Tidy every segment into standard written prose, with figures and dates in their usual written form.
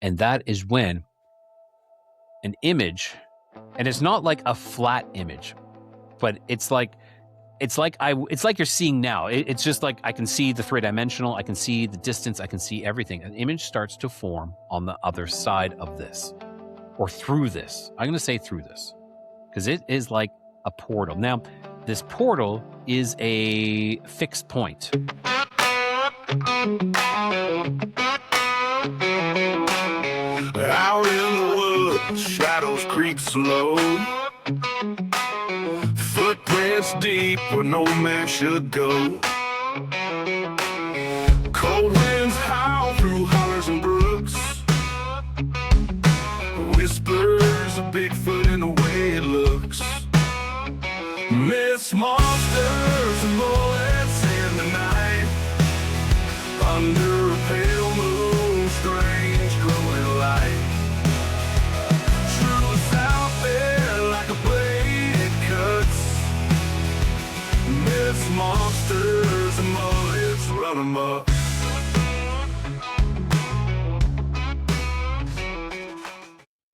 And that is when an image, and it's not like a flat image, but it's like you're seeing now. It's just like I can see the three-dimensional, I can see the distance, I can see everything. An image starts to form on the other side of this, or through this. I'm going to say through this, because it is like a portal. Now, this portal is a fixed point. Out in the woods, shadows creep slow. Footprints deep where no man should go. Cold winds howl through hollers and brooks. Whispers of Bigfoot in the way it looks. Myths, monsters, and bullets in the night. Under a pale moon, strange glowing light. Truth out there like a blade it cuts. Myths, monsters, and mullets run amok.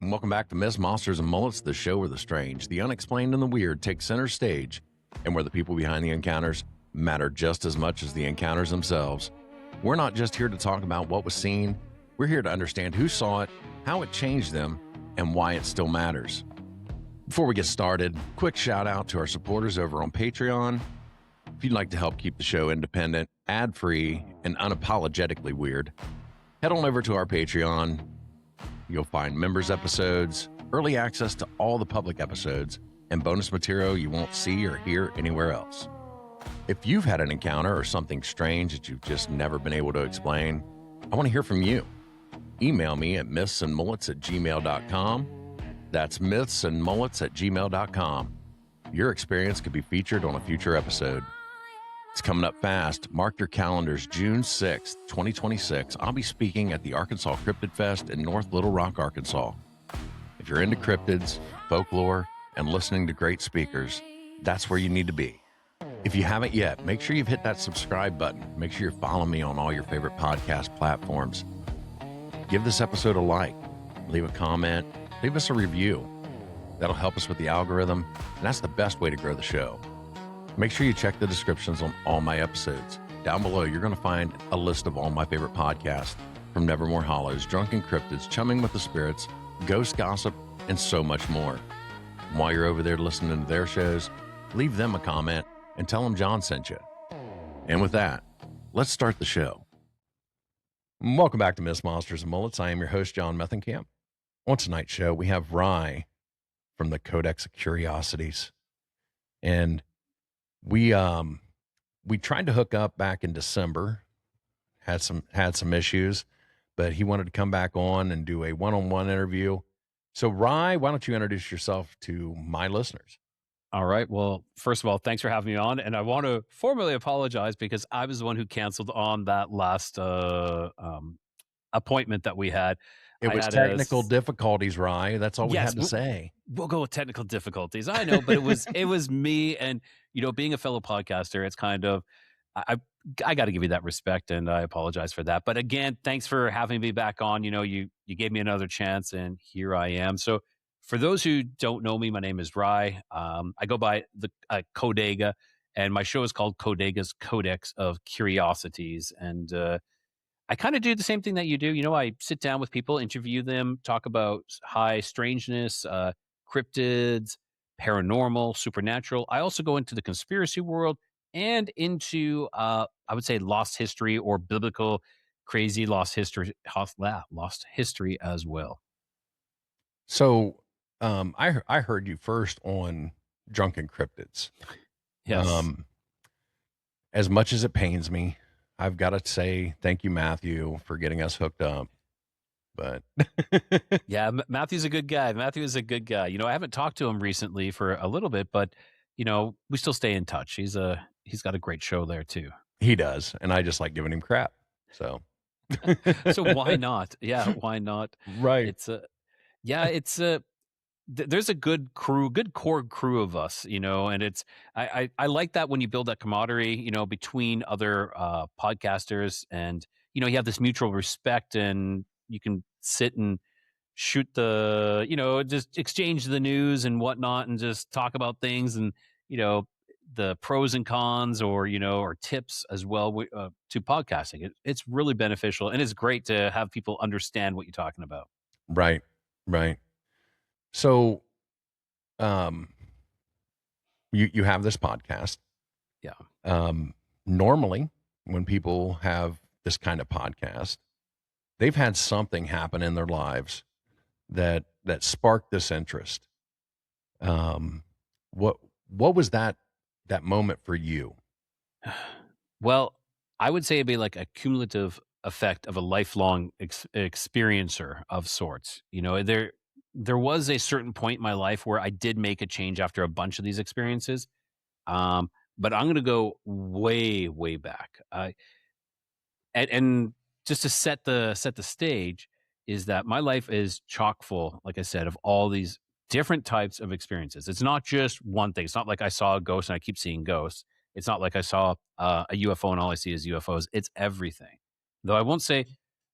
Welcome back to Myths, Monsters, and Mullets, the show where the strange, the unexplained, and the weird take center stage, and where the people behind the encounters matter just as much as the encounters themselves. We're not just here to talk about what was seen, we're here to understand who saw it, how it changed them, and why it still matters. Before we get started, quick shout out to our supporters over on Patreon. If you'd like to help keep the show independent, ad-free, and unapologetically weird, head on over to our Patreon. You'll find members episodes, early access to all the public episodes, and bonus material you won't see or hear anywhere else. If you've had an encounter or something strange that you've just never been able to explain, I want to hear from you. Email me at mythsandmullets@gmail.com. That's mythsandmullets@gmail.com. Your experience could be featured on a future episode. It's coming up fast. Mark your calendars. June 6th, 2026. I'll be speaking at the Arkansas Cryptid Fest in North Little Rock, Arkansas. If you're into cryptids, folklore, and listening to great speakers, that's where you need to be. If you haven't yet, make sure you've hit that subscribe button. Make sure you're following me on all your favorite podcast platforms. Give this episode a like, leave a comment, leave us a review. That'll help us with the algorithm, and that's the best way to grow the show. Make sure you check the descriptions on all my episodes. Down below, you're going to find a list of all my favorite podcasts, from Nevermore Hollows, Drunken Cryptids, Chumming with the Spirits, Ghost Gossip, and so much more. And while you're over there listening to their shows, leave them a comment and tell them John sent you. And with that, let's start the show. Welcome back to Myths, Monsters, and Mullets. I am your host, John Methenkamp. On tonight's show, we have Rye from the Codex of Curiosities. And we tried to hook up back in December, had some issues, but he wanted to come back on and do a one-on-one interview. So Rye, why don't you introduce yourself to my listeners? All right. Well, first of all, thanks for having me on. And I want to formally apologize because I was the one who canceled on that last appointment that we had. It was technical difficulties, Rye. That's all we had to say. We'll go with technical difficulties. I know, but it was me, and being a fellow podcaster, it's kind of I got to give you that respect, and I apologize for that. But again, thanks for having me back on. You gave me another chance, and here I am. So for those who don't know me, my name is Rye. I go by the Codega, and my show is called Codega's Codex of Curiosities, and I kind of do the same thing that you do. I sit down with people, interview them, talk about high strangeness, cryptids, paranormal, supernatural. I also go into the conspiracy world and into, I would say, lost history or biblical crazy lost history as well. So I heard you first on Drunken Cryptids. Yes. As much as it pains me, I've got to say thank you, Matthew, for getting us hooked up. But yeah, Matthew's a good guy. Matthew is a good guy. I haven't talked to him recently for a little bit, but we still stay in touch. He's got a great show there too. He does, and I just like giving him crap. So so why not? Yeah, why not? Right. There's a good core crew of us, and it's, I like that when you build that camaraderie, between other podcasters, and, you have this mutual respect, and you can sit and shoot just exchange the news and whatnot and just talk about things and, the pros and cons or tips as well to podcasting. It's really beneficial and it's great to have people understand what you're talking about. Right. Right. So, um, you have this podcast. Yeah. Normally, when people have this kind of podcast, they've had something happen in their lives that sparked this interest. What was that moment for you? Well, I would say it'd be like a cumulative effect of a lifelong experiencer of sorts. There was a certain point in my life where I did make a change after a bunch of these experiences. Um, but I'm going to go way, way back. And just to set the stage is that my life is chock full, like I said, of all these different types of experiences. It's not just one thing. It's not like I saw a ghost and I keep seeing ghosts. It's not like I saw a UFO and all I see is UFOs. It's everything. Though I won't say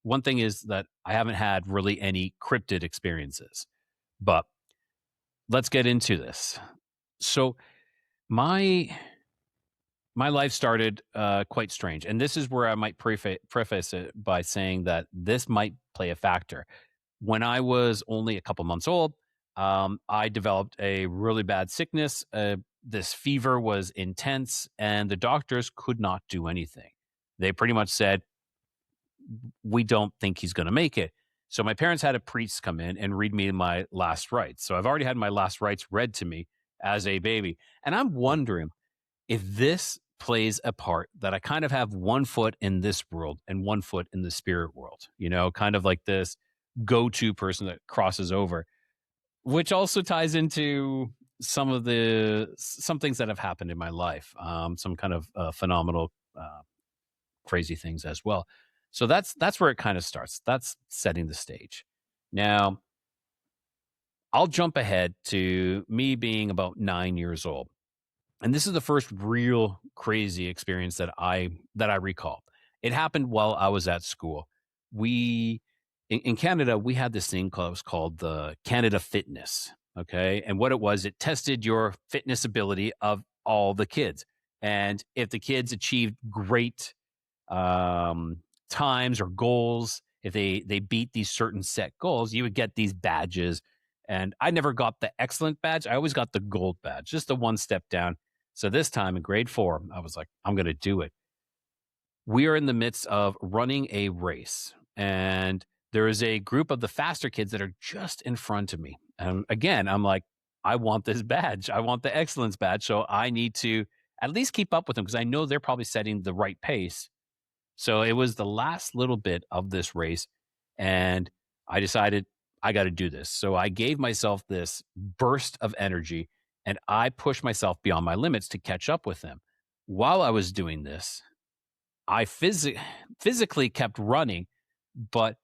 one thing is that I haven't had really any cryptid experiences. But let's get into this. So my my life started quite strange, and this is where I might preface it by saying that this might play a factor. When I was only a couple months old, I developed a really bad sickness. This fever was intense, and the doctors could not do anything. They pretty much said, "We don't think he's going to make it." So my parents had a priest come in and read me my last rites. So I've already had my last rites read to me as a baby, and I'm wondering if this plays a part that I kind of have one foot in this world and one foot in the spirit world, kind of like this go-to person that crosses over, which also ties into some things that have happened in my life, some kind of phenomenal, crazy things as well. So that's where it kind of starts. That's setting the stage. Now, I'll jump ahead to me being about 9 years old. And this is the first real crazy experience that I recall. It happened while I was at school. We in Canada, we had this thing called the Canada Fitness. Okay. And what it was, it tested your fitness ability of all the kids. And if the kids achieved great times or goals, if they beat these certain set goals, you would get these badges. And I never got the excellent badge. I always got the gold badge, just the one step down. So this time in grade 4, I was like, I'm going to do it. We are in the midst of running a race, and there is a group of the faster kids that are just in front of me. And again, I'm like, I want this badge. I want the excellence badge. So I need to at least keep up with them because I know they're probably setting the right pace. So it was the last little bit of this race, and I decided I got to do this. So I gave myself this burst of energy, and I pushed myself beyond my limits to catch up with them. While I was doing this, I physically kept running, and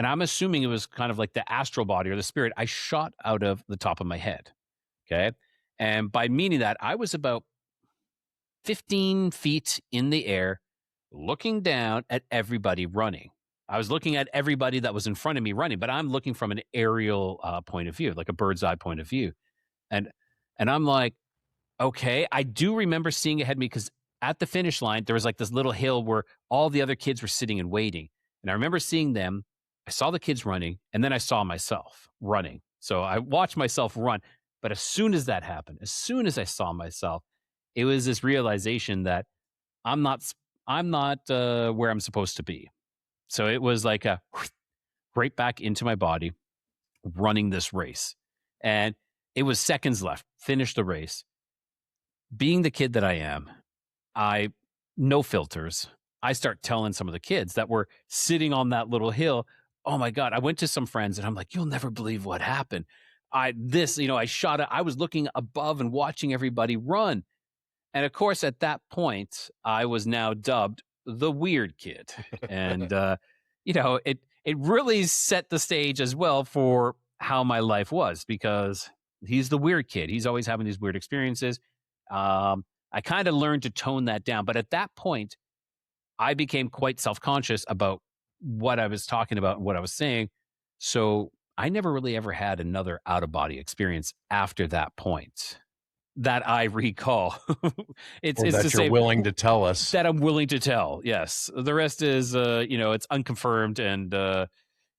I'm assuming it was kind of like the astral body or the spirit. I shot out of the top of my head. Okay. And by meaning that, I was about 15 feet in the air, looking down at everybody running. I was looking at everybody that was in front of me running, but I'm looking from an aerial point of view, like a bird's eye point of view. And I'm like, okay, I do remember seeing ahead of me because at the finish line, there was like this little hill where all the other kids were sitting and waiting. And I remember seeing them. I saw the kids running, and then I saw myself running. So I watched myself run. But as soon as that happened, as soon as I saw myself, it was this realization that I'm not where I'm supposed to be. So it was like a right back into my body, running this race. And it was seconds left, finish the race. Being the kid that I am, no filters. I start telling some of the kids that were sitting on that little hill, oh my God, I went to some friends and I'm like, you'll never believe what happened. I shot it. I was looking above and watching everybody run. And of course, at that point, I was now dubbed the weird kid. And, it really set the stage as well for how my life was because he's the weird kid. He's always having these weird experiences. I kind of learned to tone that down. But at that point, I became quite self-conscious about what I was talking about and what I was saying. So I never really ever had another out of body experience after that point that I recall. Or It's to that you're say willing to tell us. that I'm willing to tell. Yes, the rest is it's unconfirmed, and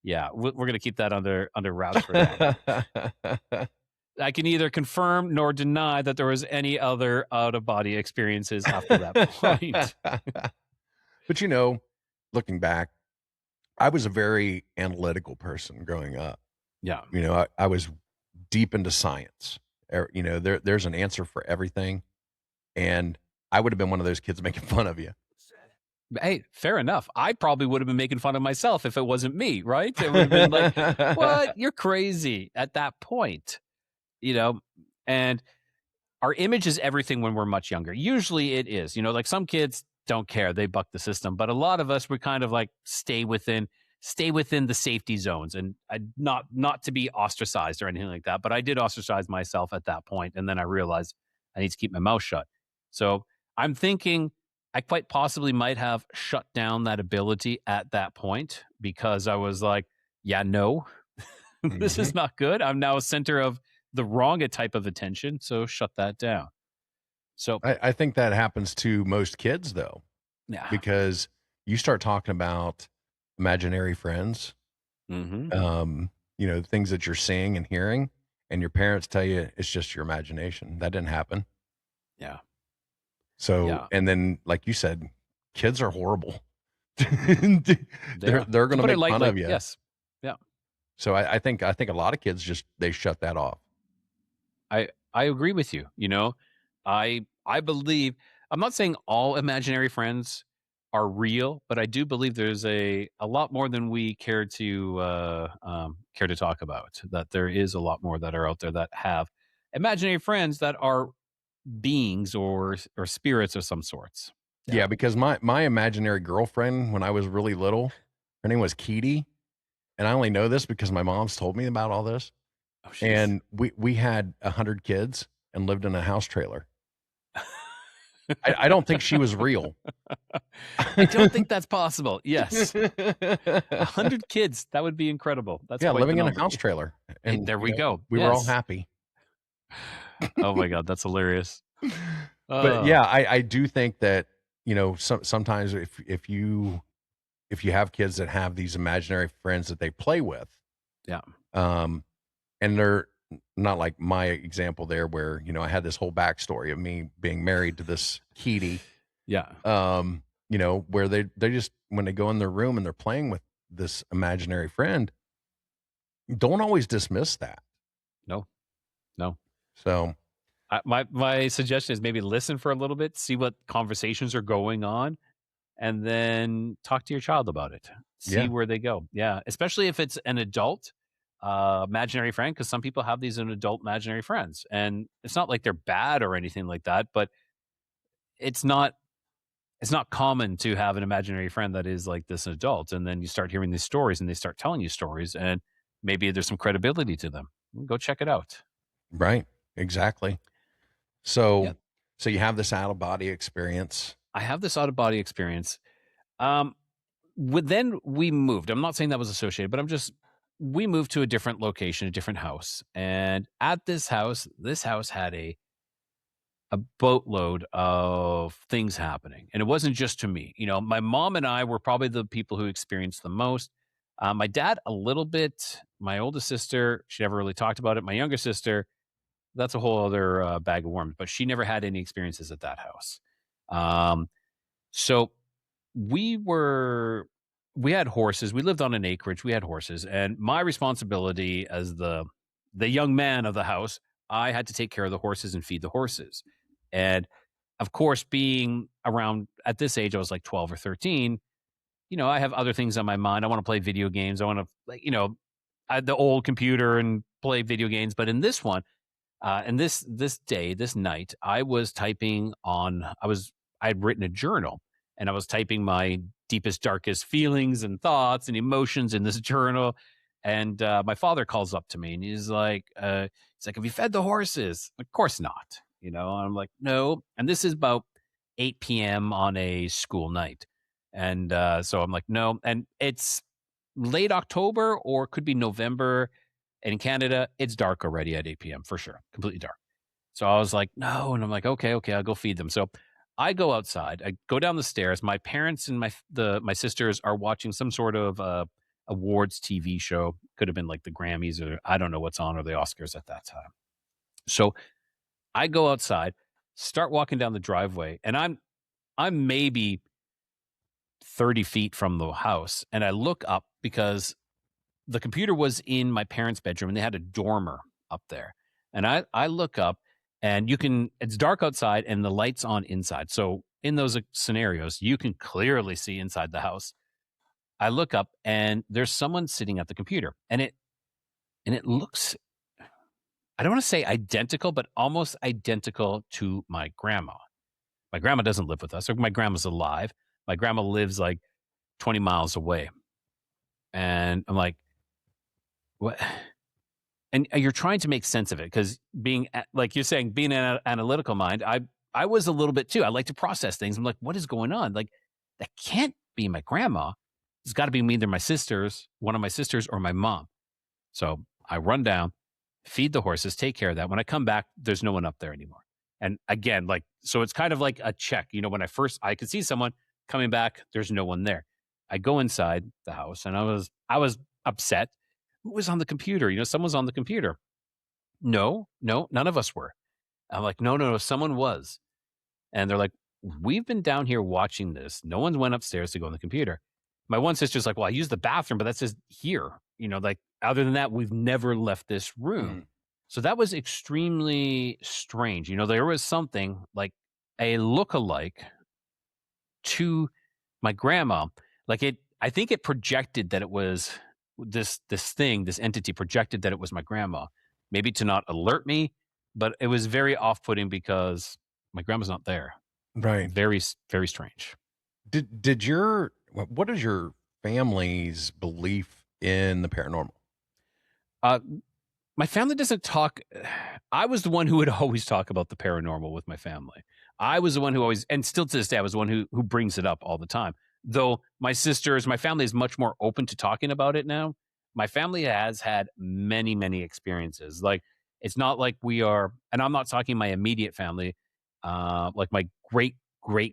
yeah, we're gonna keep that under wraps for now. I can neither confirm nor deny that there was any other out of body experiences after that point. But you know, looking back, I was a very analytical person growing up. Yeah. You know, I was deep into science. You know, there's an answer for everything. And I would have been one of those kids making fun of you. Hey, fair enough. I probably would have been making fun of myself if it wasn't me, right? It would have been like, what? You're crazy at that point, you know? And our image is everything when we're much younger. Usually it is, like some kids don't care. They buck the system. But a lot of us, we kind of like stay within the safety zones, and not to be ostracized or anything like that. But I did ostracize myself at that point, and then I realized I need to keep my mouth shut. So I'm thinking I quite possibly might have shut down that ability at that point, because I was like, yeah, no, this is not good. I'm now a center of the wrong type of attention. So shut that down. So I think that happens to most kids though, yeah. because you start talking about imaginary friends, things that you're seeing and hearing, and your parents tell you it's just your imagination. That didn't happen. Yeah. So, Yeah. and then, like you said, kids are horrible. They're going to make fun of you. Yes. Yeah. So I think a lot of kids they shut that off. I agree with you. I believe, I'm not saying all imaginary friends are real, but I do believe there's a lot more than we care to talk about. That there is a lot more that are out there that have imaginary friends that are beings or spirits of some sorts. Yeah, because my imaginary girlfriend when I was really little, her name was Keaty, and I only know this because my mom's told me about all this. Oh, and we had 100 kids and lived in a house trailer. I don't think she was real. I don't think that's possible. Yes. 100 kids. That would be incredible. That's living in a house trailer. And there we go. We were all happy. Oh my God, that's hilarious. But yeah, I do think that, sometimes if you have kids that have these imaginary friends that they play with. Yeah. And they're not like my example there where, I had this whole backstory of me being married to this Keaty. Yeah. Where they just, when they go in their room and they're playing with this imaginary friend, don't always dismiss that. No. So my suggestion is maybe listen for a little bit, see what conversations are going on, and then talk to your child about it. See where they go. Yeah. Especially if it's an adult imaginary friend, because some people have these adult imaginary friends, and it's not like they're bad or anything like that, but it's not common to have an imaginary friend that is like this adult. And then you start hearing these stories and they start telling you stories, and maybe there's some credibility to them. Go check it out. Right. Exactly. So you have this out of body experience. I have this out of body experience. Then we moved. I'm not saying that was associated, but we moved to a different location, a different house. And at this house had a boatload of things happening. And it wasn't just to me. My mom and I were probably the people who experienced the most. My dad, a little bit. My oldest sister, she never really talked about it. My younger sister, that's a whole other bag of worms, but she never had any experiences at that house. So we had horses. We lived on an acreage. We had horses, and my responsibility as the young man of the house, I had to take care of the horses and feed the horses. And of course, being around at this age, I was like 12 or 13. I have other things on my mind. I want to play video games. I want to, I had the old computer and play video games. But in this one, and this night, I was typing I'd written a journal, and I was typing my deepest, darkest feelings and thoughts and emotions in this journal. And my father calls up to me, and he's like, have you fed the horses? Of course not. And I'm like, no. And this is about 8 p.m. on a school night. And so I'm like, no. And it's late October or could be November. And in Canada, it's dark already at 8 p.m. for sure, completely dark. So I was like, no. And I'm like, okay, I'll go feed them. So I go outside. I go down the stairs. My parents and my sisters are watching some sort of awards TV show. Could have been like the Grammys or I don't know what's on or the Oscars at that time. So I go outside, start walking down the driveway, and I'm maybe 30 feet from the house, and I look up because the computer was in my parents' bedroom, and they had a dormer up there. And I look up, and it's dark outside, and the light's on inside. So in those scenarios, you can clearly see inside the house. I look up, and there's someone sitting at the computer, and it looks, I don't want to say identical, but almost identical to my grandma. My grandma doesn't live with us, or my grandma's alive. My grandma lives like 20 miles away. And I'm like, what? And you're trying to make sense of it because like you're saying, being an analytical mind, I was a little bit too. I like to process things. I'm like, what is going on? Like, that can't be my grandma. It's got to be either one of my sisters, or my mom. So I run down, feed the horses, take care of that. When I come back, there's no one up there anymore. And again, so it's kind of like a check. When I could see someone coming back, there's no one there. I go inside the house, and I was upset. Who was on the computer? Someone's on the computer. No, none of us were. I'm like, no, someone was. And they're like, we've been down here watching this. No one went upstairs to go on the computer. My one sister's like, well, I used the bathroom, but that's just here. Like, other than that, we've never left this room. Mm. So that was extremely strange. There was something like a lookalike to my grandma. Like, I think it projected that it was this entity projected that it was my grandma, maybe to not alert me, but it was very off-putting because my grandma's not there. Right. Very, very strange. What is your family's belief in the paranormal? My family doesn't talk. I was the one who would always talk about the paranormal with my family. I was the one who always, and still to this day, I was the one who brings it up all the time. Though my family is much more open to talking about it now. My family has had many, many experiences. Like, it's not like we are, and I'm not talking my immediate family. Like, my great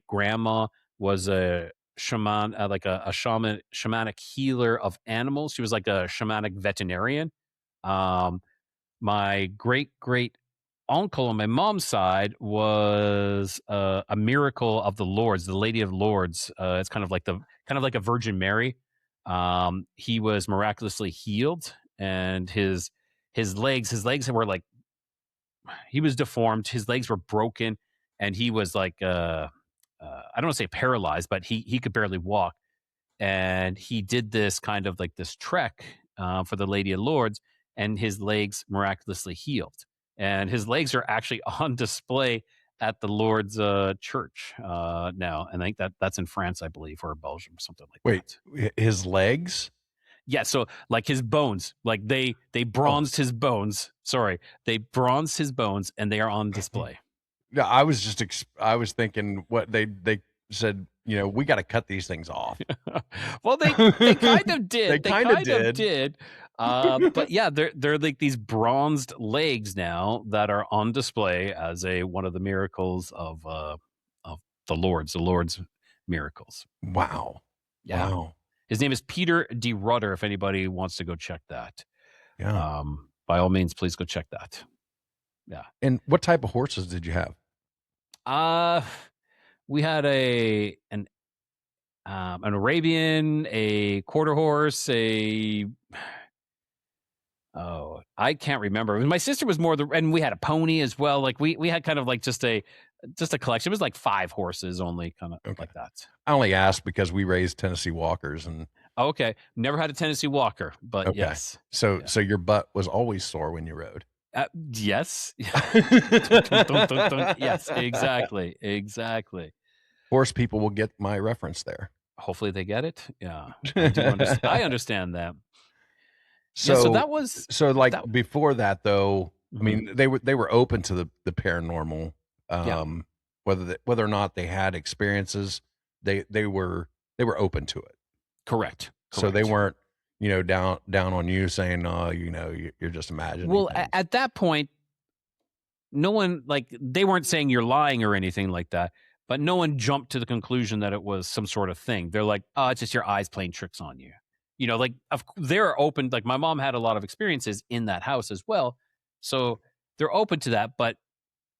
grandma was a shaman, like a shamanic healer of animals. She was like a shamanic veterinarian. My great uncle on my mom's side was a miracle of the Lords, the Lady of Lords. It's kind of like a Virgin Mary. He was miraculously healed, and his legs were like, he was deformed. His legs were broken, and he was like I don't want to say paralyzed, but he could barely walk. And he did this kind of like this trek for the Lady of Lords, and his legs miraculously healed. And his legs are actually on display at the Lord's church now. And I think that's in France, I believe, or Belgium, or something like that. Wait, his legs? Yeah, so like his bones, like they bronzed his bones. Sorry, they bronzed his bones, and they are on display. Yeah, I was thinking what they said. We got to cut these things off. Well, they kind of did. They kind of did. But yeah, they're like these bronzed legs now that are on display as one of the miracles of the Lord's miracles. Wow. Yeah. Wow. His name is Peter de Rudder. If anybody wants to go check that, Yeah. By all means, please go check that. Yeah. And what type of horses did you have? We had an Arabian, a quarter horse, I can't remember. My sister was more and we had a pony as well. Like we had kind of like just a collection. It was like 5 horses only, kind of like that. I only asked because we raised Tennessee Walkers, and okay, never had a Tennessee Walker, but yes. So your butt was always sore when you rode. Yes. Yes, exactly. Horse people will get my reference there. Hopefully they get it. Yeah, I understand that. So that was before that though. Mm-hmm. I mean, they were open to the paranormal. Whether or not they had experiences, they were open to it. Correct. So they weren't down on you saying, "Oh, you're just imagining Well, things." at that point, no one, like, they weren't saying you're lying or anything like that, but no one jumped to the conclusion that it was some sort of thing. They're like, "Oh, it's just your eyes playing tricks on you." Like, they're open. Like, my mom had a lot of experiences in that house as well, so they're open to that. But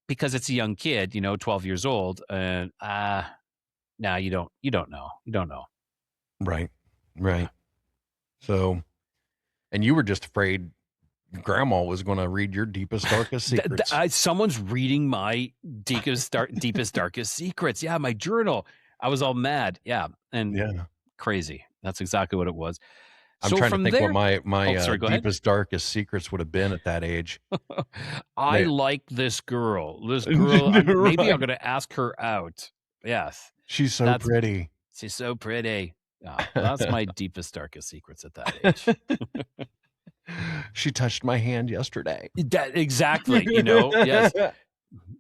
because it's a young kid, 12 years old, and nah, you don't know. Right. Yeah. Right. So, and you were just afraid grandma was going to read your deepest, darkest secrets. Someone's reading my deepest, darkest secrets. Yeah, my journal. I was all mad. Yeah, and Yeah. crazy. That's exactly what it was. I'm So trying to from think what there, my sorry, go ahead. deepest, darkest secrets would have been at that age. I They- like this girl. Maybe I'm Right. going to ask her out. Yes, She's so pretty. she's so pretty. Yeah, that's my deepest, darkest secrets at that age. She touched my hand yesterday. Exactly. Yes.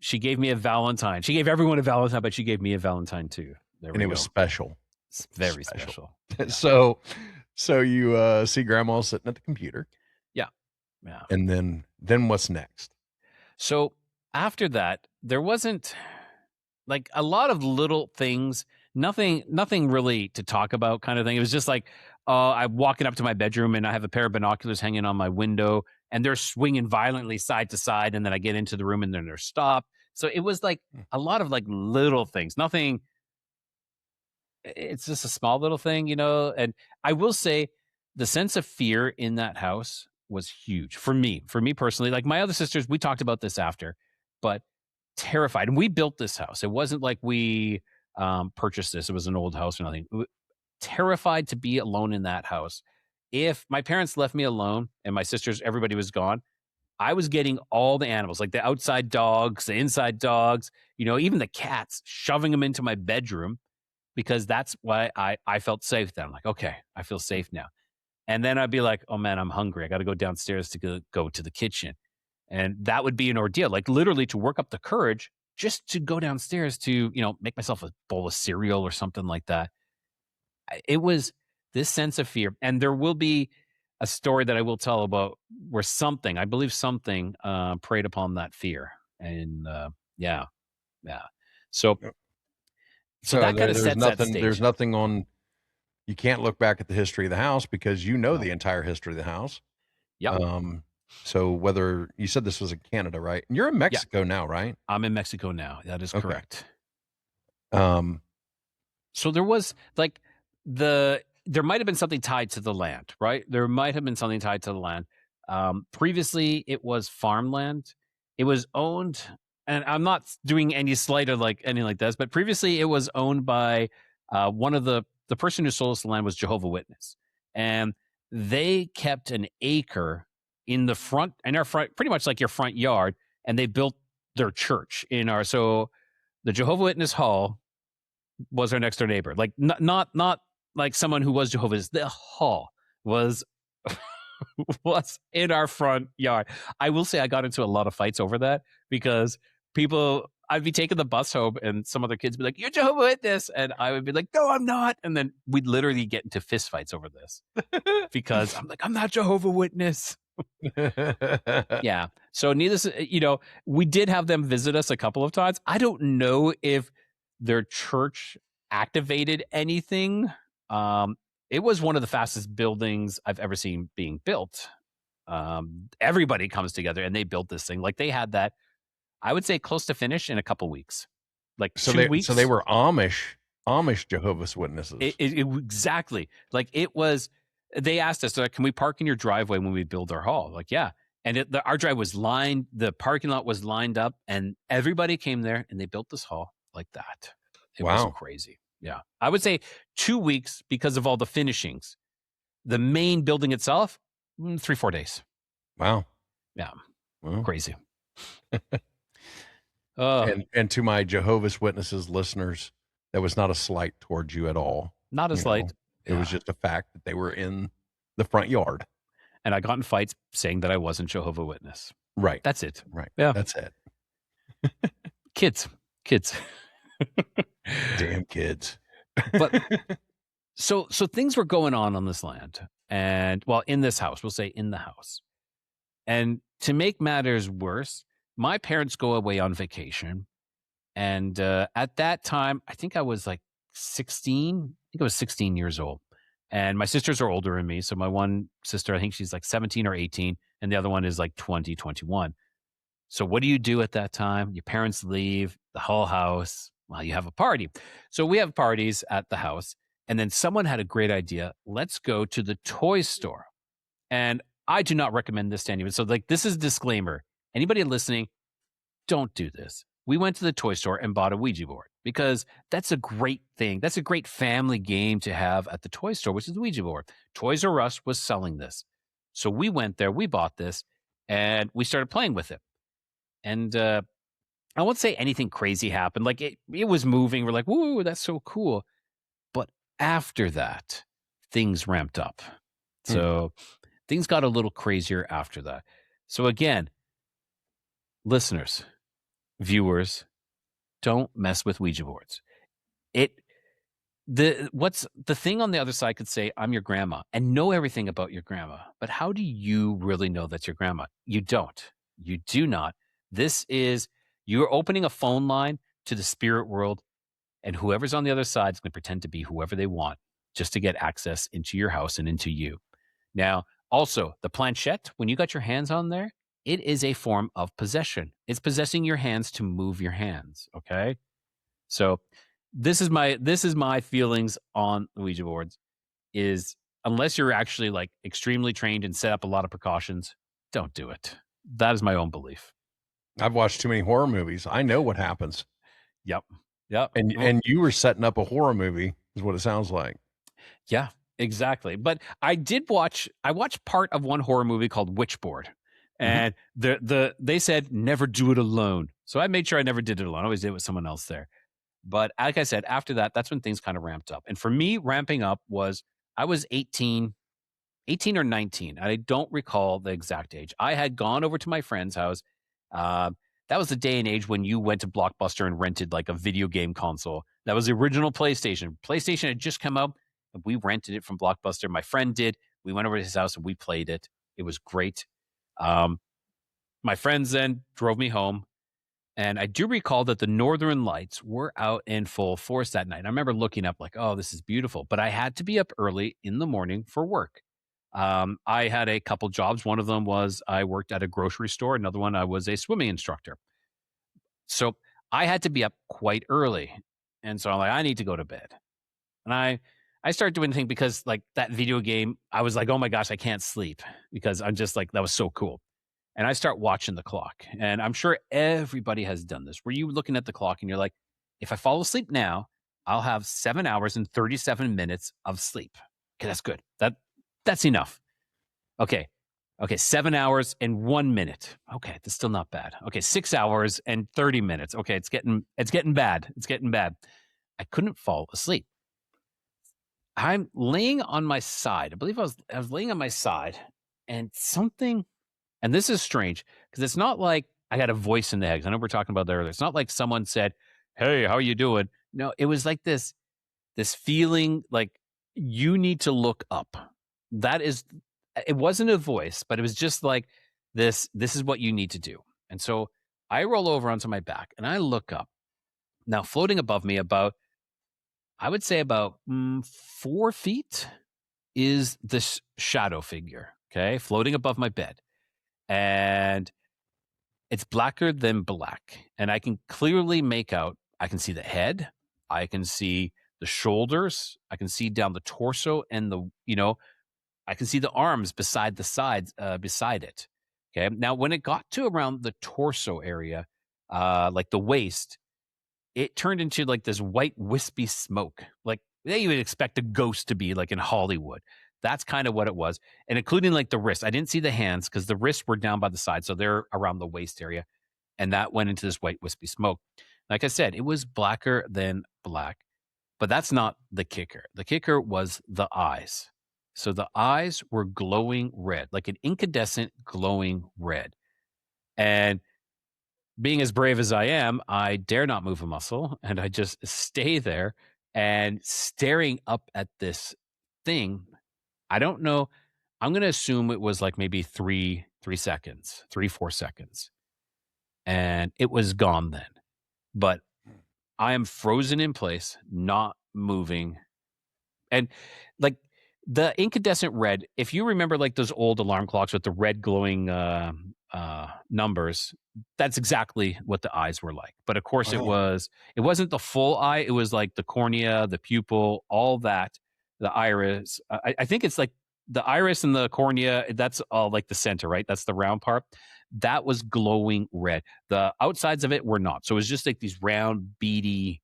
She gave me a Valentine. She gave everyone a Valentine, but she gave me a Valentine too. There And we it go. was special. It's very special. Yeah. So you see grandma sitting at the computer. Yeah. And then what's next? So after that, there wasn't like a lot of little things, nothing really to talk about kind of thing. It was just like, I'm walking up to my bedroom and I have a pair of binoculars hanging on my window and they're swinging violently side to side. And then I get into the room and then they're stopped. So it was like a lot of like little things, nothing. It's just a small little thing, and I will say the sense of fear in that house was huge for me personally. Like my other sisters, we talked about this after, but terrified. And we built this house. It wasn't like we purchased this. It was an old house or nothing. Terrified to be alone in that house. If my parents left me alone and my sisters, everybody was gone, I was getting all the animals, like the outside dogs, the inside dogs, even the cats, shoving them into my bedroom because that's why I felt safe then. I'm like, okay, I feel safe now. And then I'd be like, oh man, I'm hungry. I got to go downstairs to go to the kitchen. And that would be an ordeal, like literally to work up the courage just to go downstairs to, make myself a bowl of cereal or something like that. It was this sense of fear. And there will be a story that I will tell about where I believe something preyed upon that fear. And yeah. So that kind of sets that stage. There's nothing on. You can't look back at the history of the house because the entire history of the house. Yep. So whether you said this was in Canada, right? And you're in Mexico now, right? I'm in Mexico now. That is correct. So there was like there might have been something tied to the land, right? There might have been something tied to the land. Previously, it was farmland. It was owned, and I'm not doing any slight of like anything like this, but previously it was owned by one of the person who sold us the land was Jehovah's Witness, and they kept an acre in our front, pretty much like your front yard, and they built their church so the Jehovah's Witness hall was our next door neighbor. Like not like someone who was Jehovah's. The hall was was in our front yard. I will say I got into a lot of fights over that because I'd be taking the bus home and some other kids would be like, "You're Jehovah's Witness," and I would be like, "No, I'm not." And then we'd literally get into fist fights over this because I'm like, "I'm not Jehovah's Witness." Yeah. So needless, we did have them visit us a couple of times. I don't know if their church activated anything. It was one of the fastest buildings I've ever seen being built. Everybody comes together and they built this thing. Like they had that, I would say, close to finish in a couple weeks. Like 2 weeks. So they were Amish Jehovah's Witnesses. Exactly. Like it was. They asked us, "Can we park in your driveway when we build our hall?" Like, yeah. And our drive was lined. The parking lot was lined up, and everybody came there, and they built this hall like that. It was crazy. Yeah, I would say 2 weeks because of all the finishings. The main building itself, 3-4 days. Wow. Yeah. Well. Crazy. And to my Jehovah's Witnesses listeners, that was not a slight towards you at all. Not a slight. It was just a fact that they were in the front yard. And I got in fights saying that I wasn't Jehovah's Witness. Right. That's it. Right. Yeah. That's it. Kids. Damn kids. But So things were going on this land, and well, in this house, we'll say in the house. And to make matters worse, my parents go away on vacation, and at that time, I think I was like 16. I think I was 16 years old, and my sisters are older than me. So my one sister, I think she's like 17 or 18, and the other one is like 20, 21. So what do you do at that time? Your parents leave the whole house. Well, you have a party. So we have parties at the house. And then someone had a great idea. Let's go to the toy store. And I do not recommend this to anyone. So, like, this is a disclaimer. Anybody listening, don't do this. We went to the toy store and bought a Ouija board because that's a great thing. That's a great family game to have at the toy store, which is the Ouija board. Toys R Us was selling this. So we went there, we bought this, and we started playing with it. And I won't say anything crazy happened. Like it was moving. We're like, whoa, that's so cool. But after that, things ramped up. So things got a little crazier after that. So again, listeners, viewers, don't mess with Ouija boards. What's the thing on the other side could say, I'm your grandma and know everything about your grandma. But how do you really know that's your grandma? You don't. You do not. This is, you're opening a phone line to the spirit world, and whoever's on the other side is going to pretend to be whoever they want just to get access into your house and into you. Now, also, the planchette, when you got your hands on there, it is a form of possession. It's possessing your hands to move your hands, okay? So this is my feelings on Ouija boards is unless you're actually like extremely trained and set up a lot of precautions, don't do it. That is my own belief. I've watched too many horror movies. I know what happens. Yep. And you were setting up a horror movie is what it sounds like. Yeah, exactly. But I watched part of one horror movie called Witchboard. And they said never do it alone. So I made sure I never did it alone. I always did it with someone else there. But like I said, after that, that's when things kind of ramped up. And for me, ramping up was I was 18 or 19. I don't recall the exact age. I had gone over to my friend's house. That was the day and age when you went to Blockbuster and rented like a video game console. That was the original PlayStation. PlayStation had just come out. And we rented it from Blockbuster. My friend did. We went over to his house and we played it. It was great. My friends then drove me home. And I do recall that the Northern Lights were out in full force that night. I remember looking up like, oh, this is beautiful. But I had to be up early in the morning for work. I had a couple jobs. One of them was I worked at a grocery store. Another one, I was a swimming instructor. So I had to be up quite early. And so I'm like, I need to go to bed. And I started doing things because like that video game, I was like, oh my gosh, I can't sleep because I'm just like, that was so cool. And I start watching the clock. And I'm sure everybody has done this where you're looking at the clock and you're like, if I fall asleep now, I'll have 7 hours and 37 minutes of sleep. Okay, that's good. That's enough. Okay, 7 hours and 1 minute. Okay, that's still not bad. Okay, 6 hours and 30 minutes. Okay, it's getting bad. It's getting bad. I couldn't fall asleep. I'm laying on my side. I believe I was laying on my side, and something, and this is strange because it's not like I got a voice in the head. I know we were talking about that earlier. It's not like someone said, "Hey, how are you doing?" No, it was like this feeling like you need to look up. It wasn't a voice, but it was just like this is what you need to do. And so I roll over onto my back and I look up. Now floating above me I would say about 4 feet is this shadow figure, okay, floating above my bed. And it's blacker than black. And I can clearly make out, I can see the head, I can see the shoulders, I can see down the torso and I can see the arms beside the sides, beside it. Okay. Now, when it got to around the torso area, like the waist, it turned into like this white wispy smoke, like you would expect a ghost to be like in Hollywood. That's kind of what it was. And including like the wrists. I didn't see the hands because the wrists were down by the side. So they're around the waist area. And that went into this white wispy smoke. Like I said, it was blacker than black. But that's not the kicker. The kicker was the eyes. So the eyes were glowing red, like an incandescent glowing red. And being as brave as I am, I dare not move a muscle, and I just stay there. and staring up at this thing. I don't know. I'm going to assume it was like maybe 3 seconds, 4 seconds. And it was gone then. But I am frozen in place, not moving. And like the incandescent red, if you remember like those old alarm clocks with the red glowing numbers, that's exactly what the eyes were like. But of course it wasn't the full eye. It was like the cornea, the pupil, all that, the iris. I think it's like the iris and the cornea, that's all like the center, right? That's the round part. That was glowing red. The outsides of it were not. So it was just like these round, beady,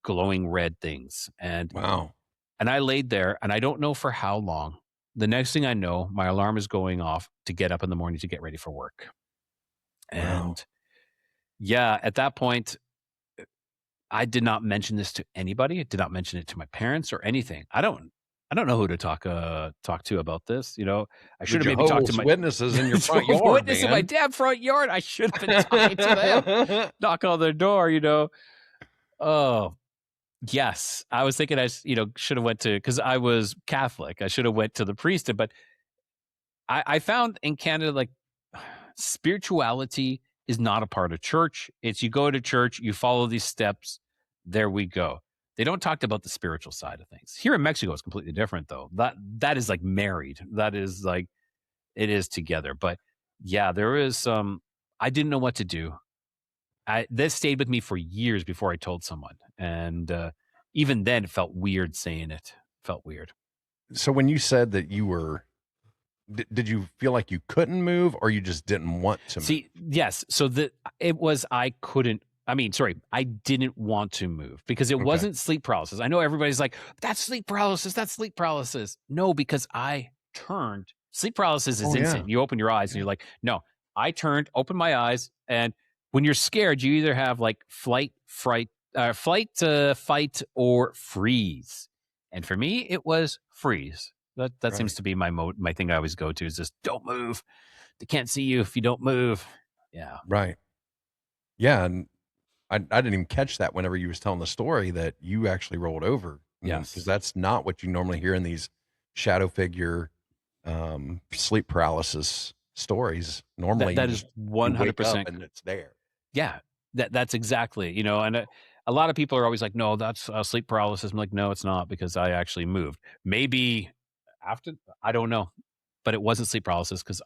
glowing red things. And Wow. and I laid there, and I don't know for how long. The next thing I know, my alarm is going off to get up in the morning to get ready for work. And yeah, at that point, I did not mention this to anybody. I did not mention it to my parents or anything. I don't know who to talk to about this. You know, I should have maybe talked to my witnesses in your front Jehovah's yard, Witness in my man. damn front yard. I should have been talking to them. Knock on their door, you know. Oh, yes. I was thinking should have went to, because I was Catholic. I should have went to the priest, but I found in Canada, like, spirituality is not a part of church. It's you go to church, you follow these steps, there we go. They don't talk about the spiritual side of things. Here in Mexico, it's completely different, though. That is like married. That is like, it is together. But yeah, there is some, I didn't know what to do. This stayed with me for years before I told someone. And even then, it felt weird saying it. Felt weird. So when you said that you were, did you feel like you couldn't move, or you just didn't want to move? See, yes. So I didn't want to move because it wasn't sleep paralysis. I know everybody's like, that's sleep paralysis. No, because I turned. Sleep paralysis is instant. You open your eyes and you're like, no, I turned, opened my eyes. And when you're scared, you either have like flight, fight, or freeze. And for me, it was freeze. That seems to be my thing I always go to is just don't move. They can't see you if you don't move. Yeah. Right. Yeah. And I didn't even catch that whenever you was telling the story that you actually rolled over. Yes. Because that's not what you normally hear in these shadow figure sleep paralysis stories. Normally that is 100%. and it's there. Yeah. That's exactly, and a lot of people are always like, no, that's sleep paralysis. I'm like, no, it's not, because I actually moved. Maybe after, I don't know, but it wasn't sleep paralysis because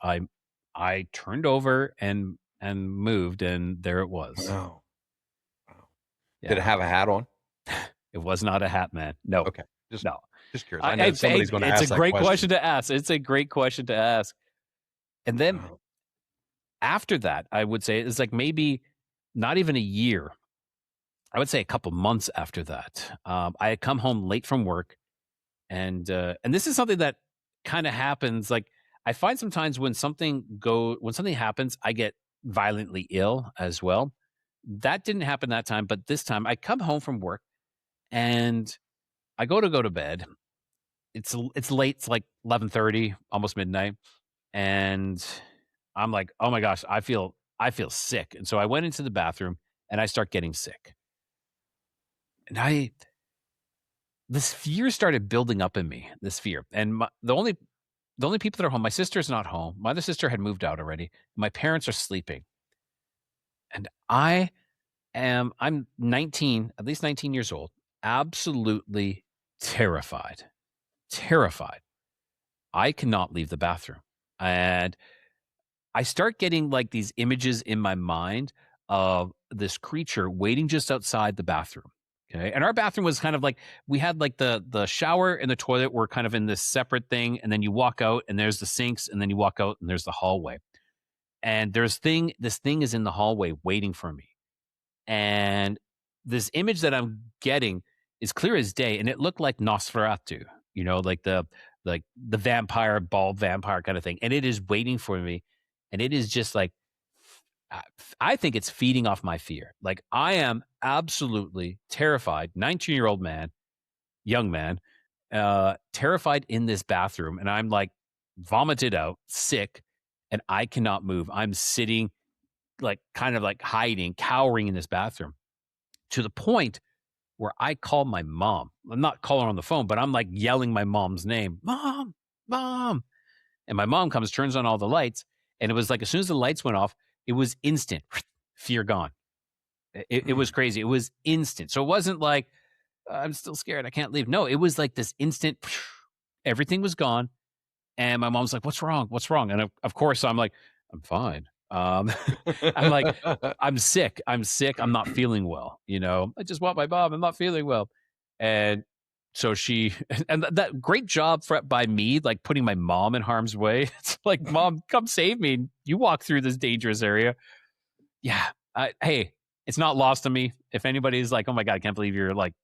I turned over and moved, and there it was. Wow. Yeah. Did it have a hat on? It was not a hat, man. No. Okay. Just curious. I know somebody's going to ask It's a great question to ask. It's a great question to ask. And then after that, I would say it's like maybe not even a year. I would say a couple months after that. I had come home late from work, and this is something that kind of happens. Like, I find sometimes when something happens, I get violently ill as well. That didn't happen that time, but this time I come home from work and I go to bed. It's late. It's like 11:30, almost midnight, and I'm like, oh my gosh, I feel sick. And so I went into the bathroom and I start getting sick. And this fear started building up in me, this fear. And the only people that are home, my sister's not home. My other sister had moved out already. My parents are sleeping. And I'm 19, at least 19 years old, absolutely terrified. I cannot leave the bathroom. And I start getting like these images in my mind of this creature waiting just outside the bathroom. Okay. And our bathroom was kind of like, we had like the shower and the toilet were kind of in this separate thing. And then you walk out and there's the sinks, and then you walk out and there's the hallway. And this thing is in the hallway waiting for me. And this image that I'm getting is clear as day. And it looked like Nosferatu, like the vampire, bald vampire kind of thing. And it is waiting for me. And it is just like, I think it's feeding off my fear. Like, I am absolutely terrified, 19-year-old man, young man, terrified in this bathroom. And I'm like vomited out, sick, and I cannot move. I'm sitting like kind of like hiding, cowering in this bathroom, to the point where I call my mom. I'm not calling her on the phone, but I'm like yelling my mom's name, "Mom, mom." And my mom comes, turns on all the lights, and it was like as soon as the lights went off, it was instant fear gone. It was crazy. It was instant. So it wasn't like I'm still scared. I can't leave. No, it was like this instant. Everything was gone, and my mom's like, "What's wrong? What's wrong?" And of course, I'm like, "I'm fine." I'm like, "I'm sick. I'm sick. I'm not feeling well. I just want my mom. I'm not feeling well." And so she and that great job by me, like putting my mom in harm's way. It's like, "Mom, come save me. You walk through this dangerous area." Yeah. Hey, it's not lost on me. If anybody's like, "Oh my God, I can't believe you're like,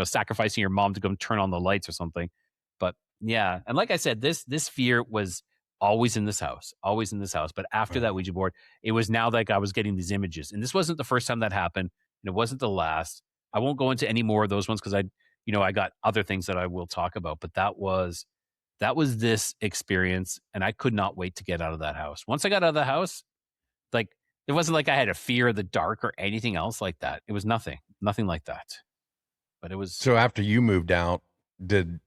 sacrificing your mom to go turn on the lights or something." But yeah. And like I said, this fear was always in this house, always in this house. But after that Ouija board, it was now like I was getting these images. And this wasn't the first time that happened. And it wasn't the last. I won't go into any more of those ones because I got other things that I will talk about. But that was this experience. And I could not wait to get out of that house. Once I got out of the house, like, it wasn't like I had a fear of the dark or anything else like that. It was nothing like that. But it was. So after you moved out, did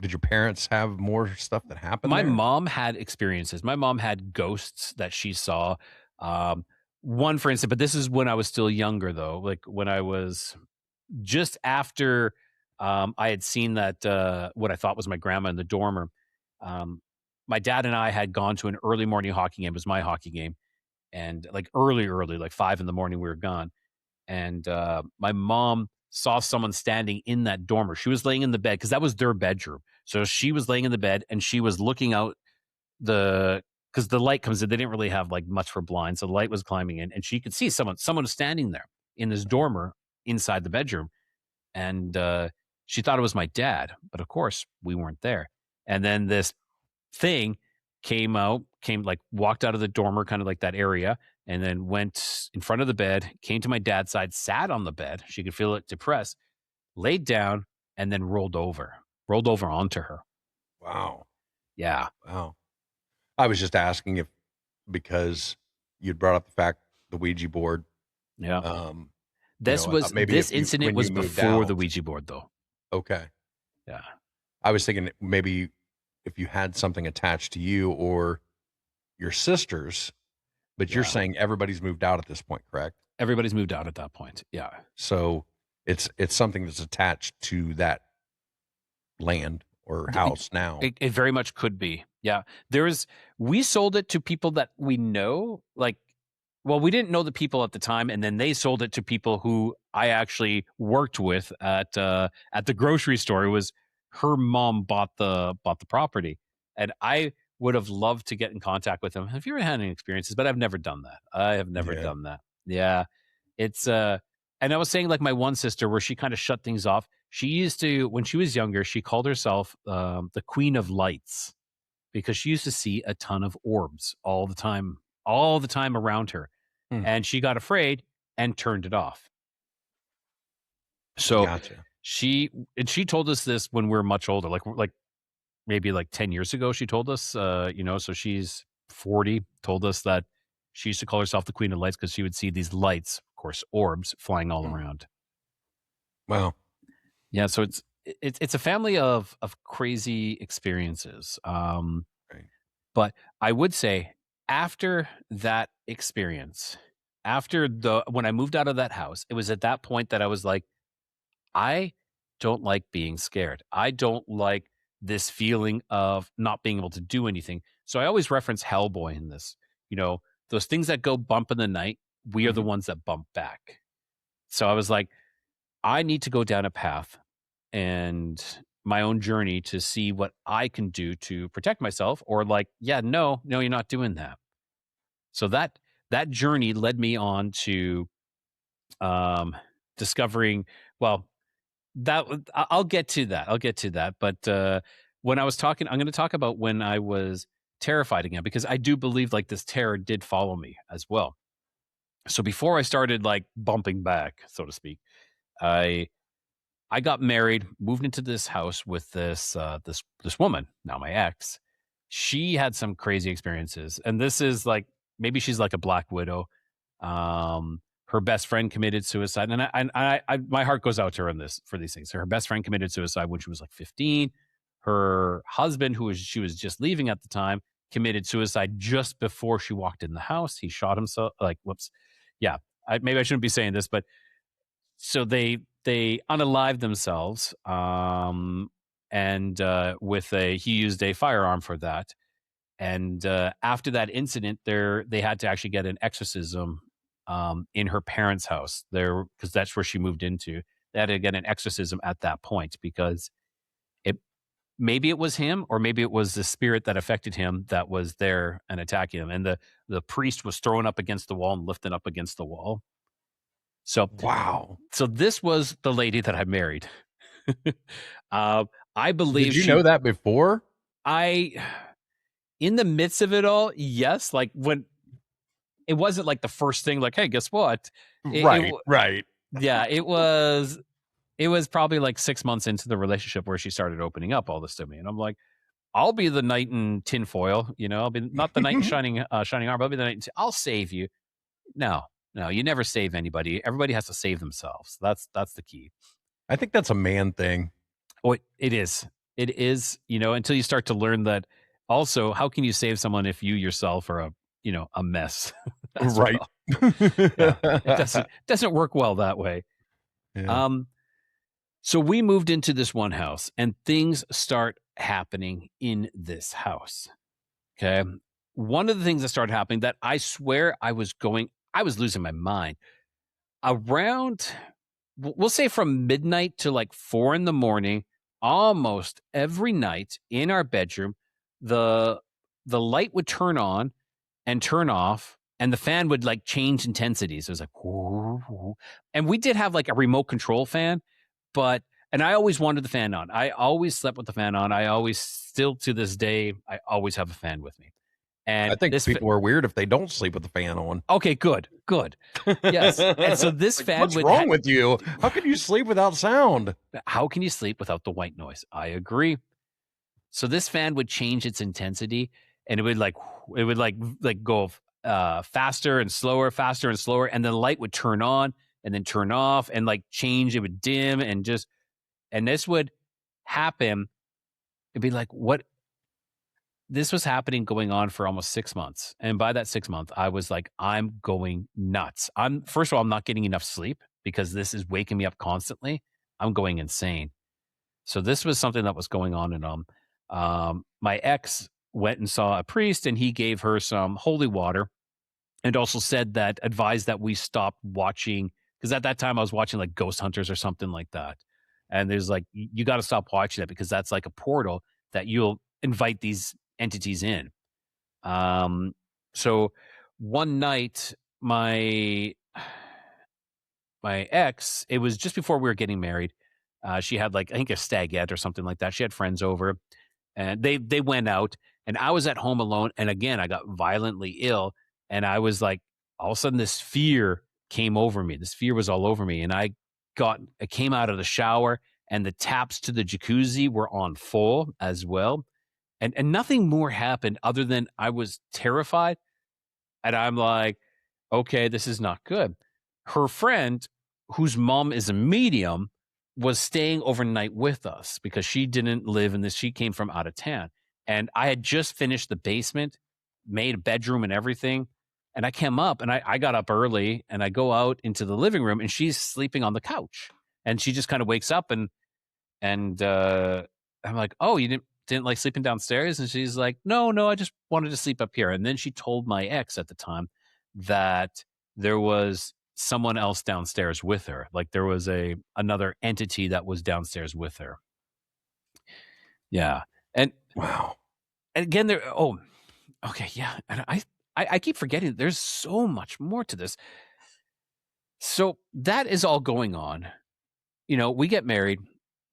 your parents have more stuff that happened? My there? mom had experiences. My mom had ghosts that she saw. One, for instance, but this is when I was still younger, though. Like when I was just after I had seen that what I thought was my grandma in the dormer. My dad and I had gone to an early morning hockey game. It was my hockey game. And like early, like 5 a.m, we were gone. And my mom saw someone standing in that dormer. She was laying in the bed because that was their bedroom. So she was laying in the bed and she was looking out because the light comes in. They didn't really have like much for blinds. So the light was climbing in and she could see someone was standing there in this dormer inside the bedroom. And she thought it was my dad. But of course, we weren't there. And then this thing walked out of the dormer, kind of like that area, and then went in front of the bed, came to my dad's side, sat on the bed. She could feel it depressed, laid down, and then rolled over onto her. Wow. Yeah. Wow. I was just asking because you'd brought up the fact the Ouija board. Yeah. This incident was before the Ouija board, though. Okay. Yeah. I was thinking maybe if you had something attached to you or your sisters, but you're saying everybody's moved out at this point, correct? Everybody's moved out at that point. Yeah. So it's something that's attached to that land or house now. It very much could be. Yeah. We sold it to people that we know, we didn't know the people at the time, and then they sold it to people who I actually worked with at the grocery store. It was her mom bought the property, and I would have loved to get in contact with them. Have you ever had any experiences? But I've never done that. I have never done that. Yeah. It's and I was saying, like, my one sister, where she kind of shut things off. She used to, when she was younger, she called herself the Queen of Lights because she used to see a ton of orbs all the time around her. And she got afraid and turned it off. So Gotcha. she told us this when we were much older, like maybe like 10 years ago. She told us, so she's 40, told us that she used to call herself the Queen of Lights because she would see these lights, of course, orbs flying all around. Wow. Yeah. So it's a family of crazy experiences. Right. But I would say after that experience, when I moved out of that house, it was at that point that I was like, I don't like being scared. I don't like this feeling of not being able to do anything. So I always reference Hellboy in this. Those things that go bump in the night, we are the ones that bump back. So I was like, I need to go down a path and my own journey to see what I can do to protect myself, or like, no, you're not doing that. So that journey led me on to discovering, that I'll get to that. But when I was talking, I'm going to talk about when I was terrified again, because I do believe like this terror did follow me as well. So before I started like bumping back, so to speak, I got married, moved into this house with this woman, now my ex. She had some crazy experiences, and this is like, maybe she's like a Black Widow. Her her best friend committed suicide, and I my heart goes out to her in this for these things. So her best friend committed suicide when she was like 15. Her husband, she was just leaving at the time, committed suicide just before she walked in the house. He shot himself. Like, whoops, yeah. Maybe I shouldn't be saying this, but so they unalived themselves, and he used a firearm for that. And after that incident, they had to actually get an exorcism in her parents' house there, because that's where she moved into. They had to get an exorcism at that point because maybe it was him, or maybe it was the spirit that affected him that was there and attacking him. And the priest was thrown up against the wall and lifted up against the wall. So Wow. So this was the lady that I married. I believe. Did you know that before? In the midst of it all, yes. Like, when it wasn't like the first thing, like, hey, guess what? Right. Yeah, it was probably like 6 months into the relationship where she started opening up all this to me. And I'm like, I'll be the knight in tinfoil, I'll be not the knight in shining armor, I'll be the knight I'll save you. No, you never save anybody. Everybody has to save themselves. That's the key. I think that's a man thing. Oh, it is. It is, until you start to learn that also, how can you save someone if you yourself are a mess? Right. Yeah, it doesn't work well that way. Yeah. So we moved into this one house, and things start happening in this house. Okay. One of the things that started happening that I swear I was losing my mind around, we'll say from midnight to like 4 a.m, almost every night in our bedroom, the light would turn on and turn off, and the fan would like change intensities. It was like, whoo. And we did have like a remote control fan, and I always wanted the fan on. I always slept with the fan on. I always, still to this day, I always have a fan with me. And I think people are weird if they don't sleep with the fan on. Okay, good. Yes. And so this fan what's wrong with you? How can you sleep without sound? How can you sleep without the white noise? I agree. So this fan would change its intensity, and it would go faster and slower, and then the light would turn on and then turn off and like change. It would dim and this would happen. It'd be like, what? This was happening, going on for almost 6 months. And by that 6 month, I was like, I'm going nuts. First of all, I'm not getting enough sleep because this is waking me up constantly. I'm going insane. So this was something that was going on. And my ex went and saw a priest, and he gave her some holy water, and also advised that we stop watching, because at that time I was watching like Ghost Hunters or something like that. And there's like, you got to stop watching that because that's like a portal that you'll invite these entities in. So one night, my ex, it was just before we were getting married. She had like, I think, a stagette or something like that. She had friends over, and they went out, and I was at home alone. And again, I got violently ill, and I was like, all of a sudden this fear came over me. This fear was all over me. And I came out of the shower, and the taps to the jacuzzi were on full as well. And nothing more happened other than I was terrified. And I'm like, okay, this is not good. Her friend, whose mom is a medium, was staying overnight with us because she didn't live in this. She came from out of town. And I had just finished the basement, made a bedroom and everything. And I came up, and I got up early, and I go out into the living room, and she's sleeping on the couch. And she just kind of wakes up, and I'm like, oh, you didn't like sleeping downstairs? And she's like, no, I just wanted to sleep up here. And then she told my ex at the time that there was someone else downstairs with her. Like, there was another entity that was downstairs with her. Yeah. And wow. And again, okay. Yeah. And I keep forgetting there's so much more to this. So that is all going on. We get married,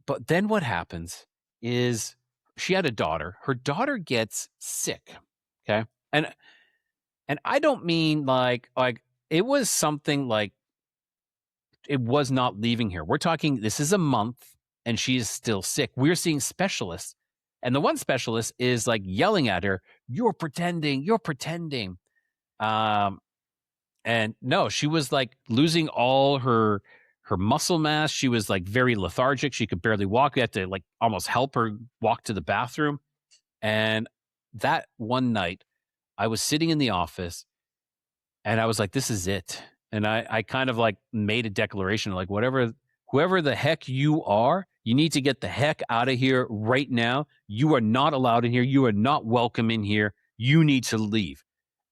but then what happens is she had a daughter. Her daughter gets sick. Okay. And I don't mean like it was something like it was not leaving here. We're talking, this is a month, and she is still sick. We're seeing specialists. And the one specialist is like yelling at her, you're pretending. And no, she was like losing all her muscle mass. She was like very lethargic. She could barely walk. We had to like almost help her walk to the bathroom. And that one night, I was sitting in the office and I was like, this is it. And I kind of like made a declaration like, whoever the heck you are, you need to get the heck out of here right now. You are not allowed in here. You are not welcome in here. You need to leave.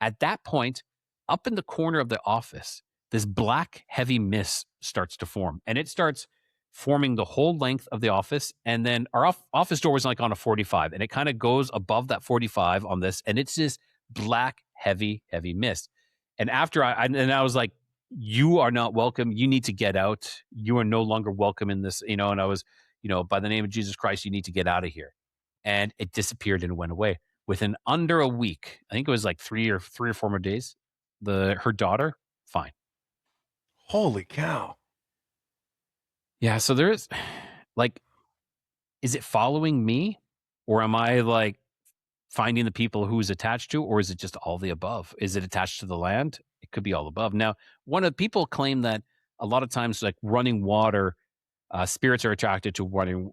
At that point, up in the corner of the office, this black heavy mist starts to form, and it starts forming the whole length of the office. And then our office door was like on a 45, and it kind of goes above that 45 on this, and it's this black heavy mist. And after I was like, you are not welcome. You need to get out. You are no longer welcome in this, and I was, by the name of Jesus Christ, you need to get out of here. And it disappeared and it went away. Within under a week, I think it was like three or 4 more days, her daughter, fine. Holy cow. Yeah. So there's like, is it following me, or am I like finding the people who's attached to, or is it just all the above? Is it attached to the land? It could be all above. Now, one of the people claim that a lot of times, like running water, spirits are attracted to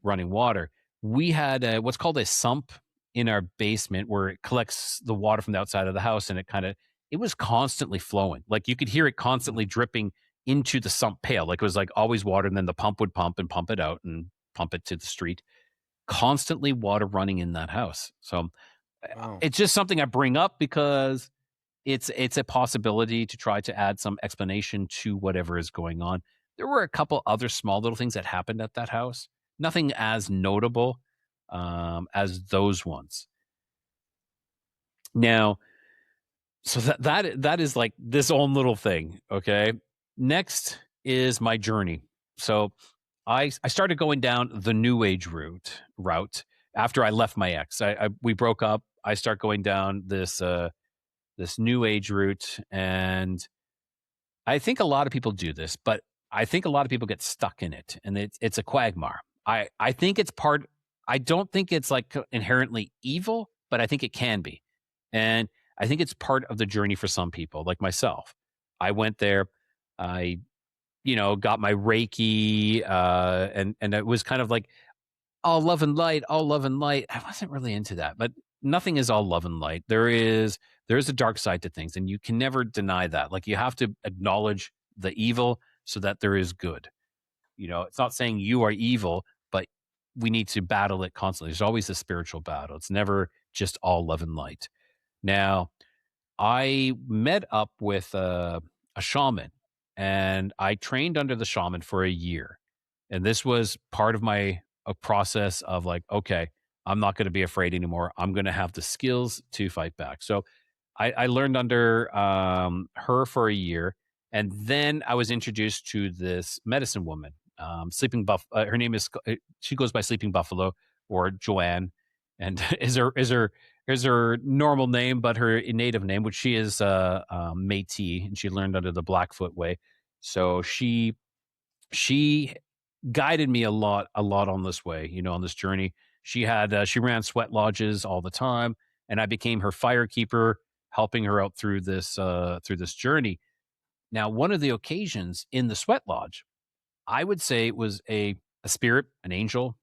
running water. We had what's called a sump in our basement where it collects the water from the outside of the house, and it was constantly flowing. Like you could hear it constantly dripping into the sump pail. Like it was like always water, and then the pump would pump and pump it out and pump it to the street. Constantly water running in that house. So Wow. it's just something I bring up because it's a possibility to try to add some explanation to whatever is going on. There were a couple other small little things that happened at that house. Nothing as notable as those ones. Now, so that is like this own little thing. Okay. Next is my journey. So I started going down the New Age route after I left my ex. We broke up. I start going down this New Age route, and I think a lot of people do this, but I think a lot of people get stuck in it, and it's a quagmire. I think it's part. I don't think it's like inherently evil, but I think it can be, and I think it's part of the journey for some people, like myself. I went there. I got my Reiki, and it was kind of like all love and light, all love and light. I wasn't really into that, but nothing is all love and light. There's a dark side to things, and you can never deny that. Like you have to acknowledge the evil so that there is good. It's not saying you are evil, but we need to battle it constantly. There's always a spiritual battle. It's never just all love and light. Now, I met up with a shaman, and I trained under the shaman for a year. And this was part of my process of like, okay, I'm not going to be afraid anymore. I'm going to have the skills to fight back. So I learned under her for a year. And then I was introduced to this medicine woman, her name is, she goes by Sleeping Buffalo or Joanne, and is her normal name, but her native name, which she is Métis, and she learned under the Blackfoot way. So she guided me a lot on this way, on this journey. She ran sweat lodges all the time, and I became her fire keeper, helping her out through this journey. Now, one of the occasions in the sweat lodge, I would say it was a spirit, an angel,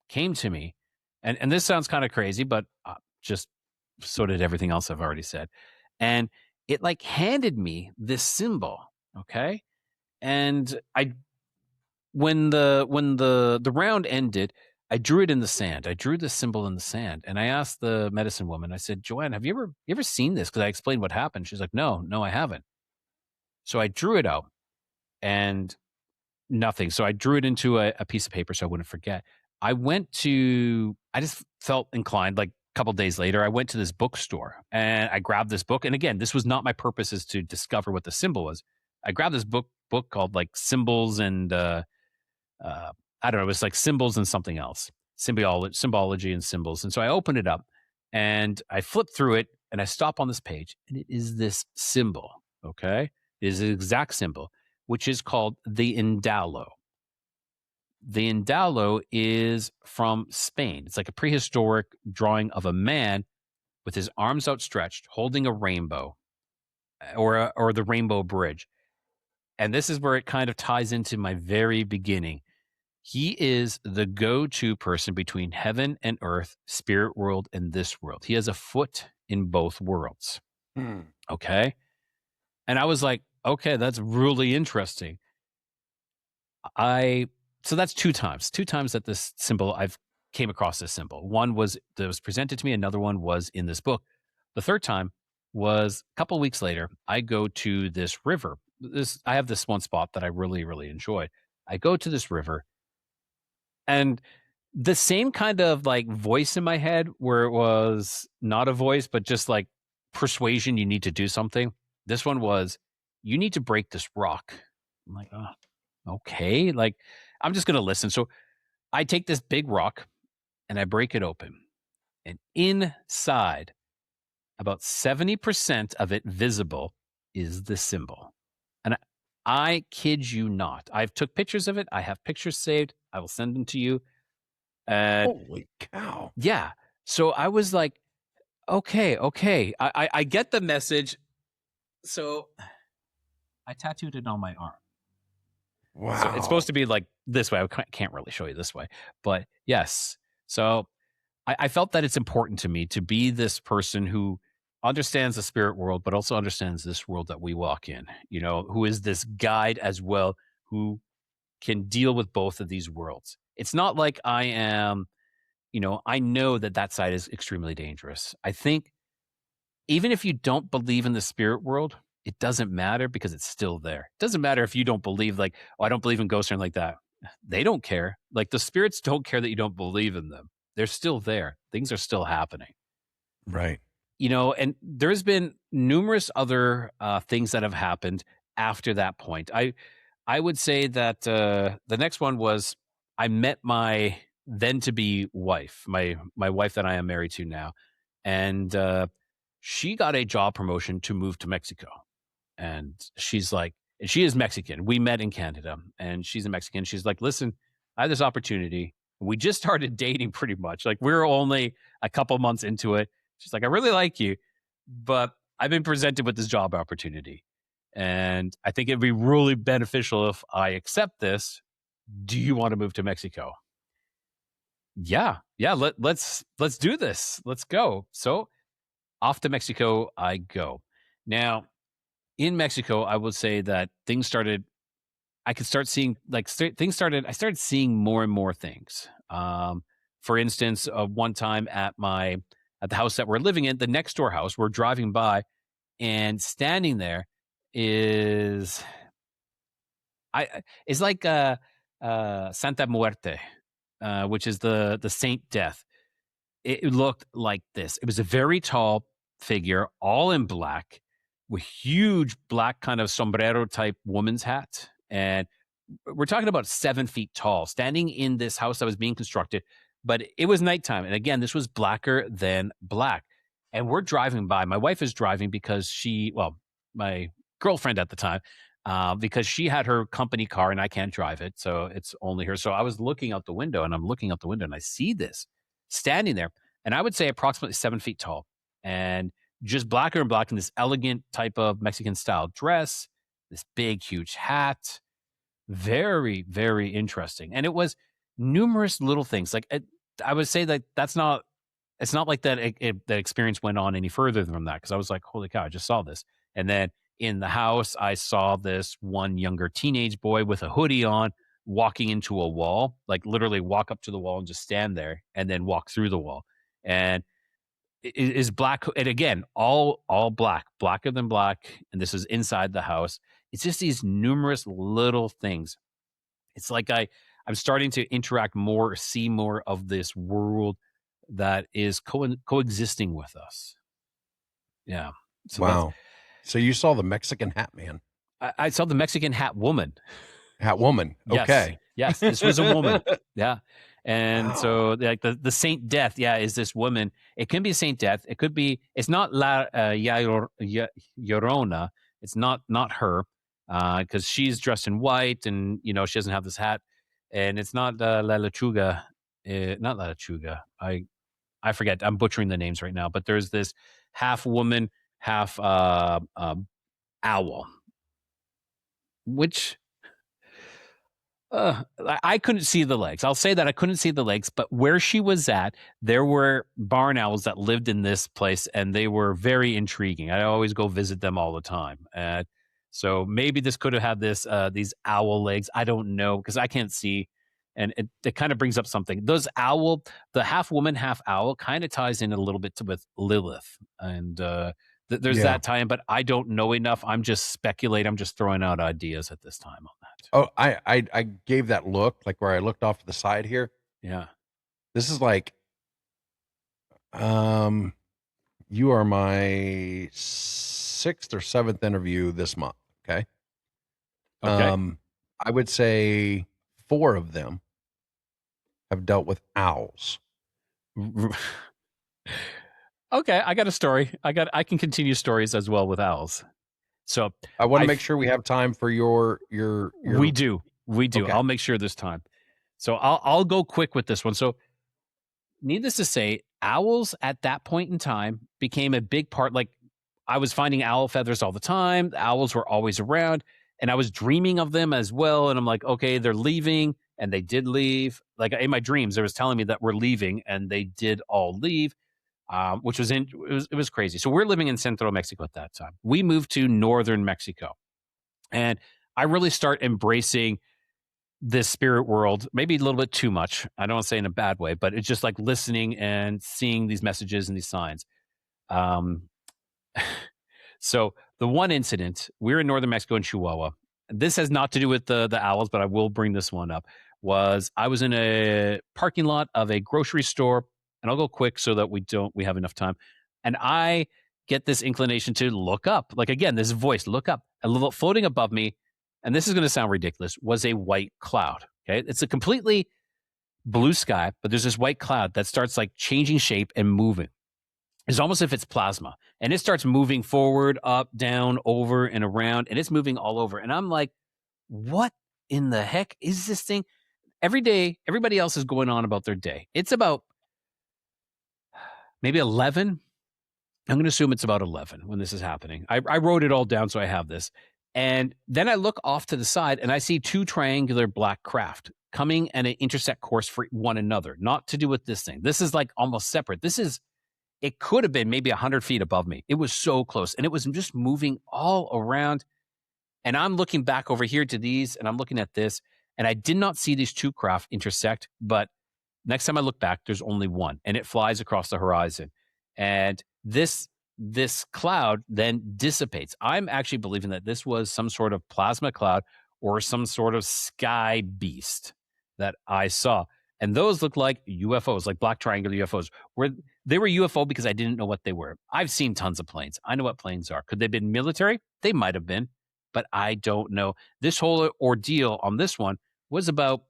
came to me, and this sounds kind of crazy, but just so did everything else I've already said, and it like handed me this symbol, okay, and when the round ended, I drew it in the sand. I drew this symbol in the sand, and I asked the medicine woman. I said, "Joanne, have you ever seen this?" Because I explained what happened. She's like, "No, I haven't." So I drew it out, and nothing. So I drew it into a piece of paper so I wouldn't forget. I just felt inclined, like a couple days later, I went to this bookstore and I grabbed this book. And again, this was not my purpose, is to discover what the symbol was. I grabbed this book called like Symbols and I don't know, it was like Symbols and something else, symbology and symbols. And so I opened it up and I flipped through it and I stop on this page, and it is this symbol. Okay. It is the exact symbol, which is called the Indalo. The Indalo is from Spain. It's like a prehistoric drawing of a man with his arms outstretched, holding a rainbow. or the Rainbow Bridge. And this is where it kind of ties into my very beginning. He is the go-to person between heaven and earth, spirit world and this world. He has a foot in both worlds. Okay. And I was like, okay, that's really interesting. So that's two times that this symbol I've came across this symbol. One was that was presented to me. Another one was in this book. The third time was a couple of weeks later. I go to this river. I have this one spot that I really, really enjoy. I go to this river, and the same kind of like voice in my head, where it was not a voice, but just like persuasion, you need to do something. This one was, you need to break this rock. I'm like, oh, okay. Like, I'm just going to listen. So I take this big rock and I break it open. And inside, about 70% of it visible is the symbol. And I kid you not. I've took pictures of it. I have pictures saved. I will send them to you. Holy cow. Yeah. So I was like, okay. I get the message. So I tattooed it on my arm. Wow. So it's supposed to be like this way. I can't really show you this way, but yes. So I felt that it's important to me to be this person who understands the spirit world, but also understands this world that we walk in, who is this guide as well, who can deal with both of these worlds. It's not like I am, I know that side is extremely dangerous. I think even if you don't believe in the spirit world, it doesn't matter because it's still there. It doesn't matter if you don't believe I don't believe in ghosts or anything like that. They don't care. Like the spirits don't care that you don't believe in them. They're still there. Things are still happening. Right. And there's been numerous other things that have happened after that point. I would say that the next one was I met my then-to-be wife, my wife that I am married to now. And she got a job promotion to move to Mexico. And she's like, and she is Mexican. We met in Canada, and she's a Mexican. She's like, listen, I have this opportunity. We just started dating pretty much. Like, we're only a couple months into it. She's like, I really like you, but I've been presented with this job opportunity. And I think it'd be really beneficial if I accept this. Do you want to move to Mexico? Yeah. Let's do this. Let's go. So off to Mexico I go. Now, in Mexico, I would say that things started. I could start seeing I started seeing more and more things. For instance, one time at the house that we're living in, the next door house, we're driving by, and standing there is it's like Santa Muerte, which is the Saint Death. It looked like this. It was a very tall figure, all in black, with huge black kind of sombrero type woman's hat. And we're talking about 7 feet tall, standing in this house that was being constructed, but it was nighttime. And again, this was blacker than black. And we're driving by. My wife is driving because my girlfriend at the time, because she had her company car and I can't drive it. So it's only her. So I was looking out the window, and I'm looking out the window, and I see this standing there. And I would say approximately 7 feet tall, and just blacker and black in this elegant type of Mexican style dress, this big, huge hat. Very, very interesting. And it was numerous little things. Like I would say that it's not like that that experience went on any further than that, because I was like, holy cow, I just saw this. And then in the house, I saw this one younger teenage boy with a hoodie on walking into a wall, like literally walk up to the wall and just stand there and then walk through the wall. And it is black. And again, all black, blacker than black. And this is inside the house. It's just these numerous little things. It's like I'm starting to interact more, see more of this world that is coexisting with us. Yeah. So wow. So you saw the Mexican hat man. I saw the Mexican hat woman. Hat woman. Okay. Yes, this was a woman. Yeah. And Wow. so like the Saint Death, is this woman. It can be Saint Death. It could be, it's not La Llorona. It's not her, because she's dressed in white, and she doesn't have this hat. And it's not La Lechuga. Not La Lechuga. I forget. I'm butchering the names right now, but there's this half woman, half owl, which I couldn't see the legs. I'll say that I couldn't see the legs, but where she was at, there were barn owls that lived in this place, and they were very intriguing. I always go visit them all the time. So maybe this could have had these owl legs. I don't know because I can't see. And it kind of brings up something. Those owl, the half woman, half owl, kind of ties in a little bit with Lilith. And there's Yeah. that tie-in, but I don't know enough. I'm just speculating. I'm just throwing out ideas at this time on that. Oh, I gave that look, like where I looked off to the side here. Yeah. This is like, you are my 6th or 7th interview this month. Okay. Okay. I would say 4 of them have dealt with owls. Okay, I got a story. I can continue stories as well with owls. So I want to make sure we have time for your. we do. Okay. I'll make sure this time. So I'll go quick with this one. So needless to say, owls at that point in time became a big part. Like I was finding owl feathers all the time. The owls were always around, and I was dreaming of them as well. And I'm like, okay, they're leaving, and they did leave. Like in my dreams, it was telling me that we're leaving, and they did all leave. Which was it was crazy. So we're living in Central Mexico at that time. We moved to northern Mexico, and I really start embracing this spirit world, maybe a little bit too much. I don't want to say in a bad way, but it's just like listening and seeing these messages and these signs. Um, so the one incident, we're in northern Mexico in Chihuahua. This has not to do with the owls, but I will bring this one up. I was in a parking lot of a grocery store, and I'll go quick so that we have enough time. And I get this inclination to look up. Like again, this voice, look up. A little floating above me, and this is going to sound ridiculous, was a white cloud. Okay. It's a completely blue sky, but there's this white cloud that starts like changing shape and moving. It's almost if it's plasma, and it starts moving forward, up, down, over, and around, and it's moving all over. And I'm like, what in the heck is this thing? Every day, everybody else is going on about their day. It's about maybe 11. I'm going to assume it's about 11 when this is happening. I wrote it all down, so I have this. And then I look off to the side, and I see 2 triangular black craft coming at an intersect course for one another, not to do with this thing. This is like almost separate. It could have been maybe 100 feet above me. It was so close, and it was just moving all around. And I'm looking back over here to these, and I'm looking at this, and I did not see these 2 craft intersect, but next time I look back, there's only one, and it flies across the horizon. And this cloud then dissipates. I'm actually believing that this was some sort of plasma cloud or some sort of sky beast that I saw. And those look like UFOs, like black triangular UFOs, where they were UFO because I didn't know what they were. I've seen tons of planes. I know what planes are. Could they have been military? They might have been, but I don't know. This whole ordeal on this one was about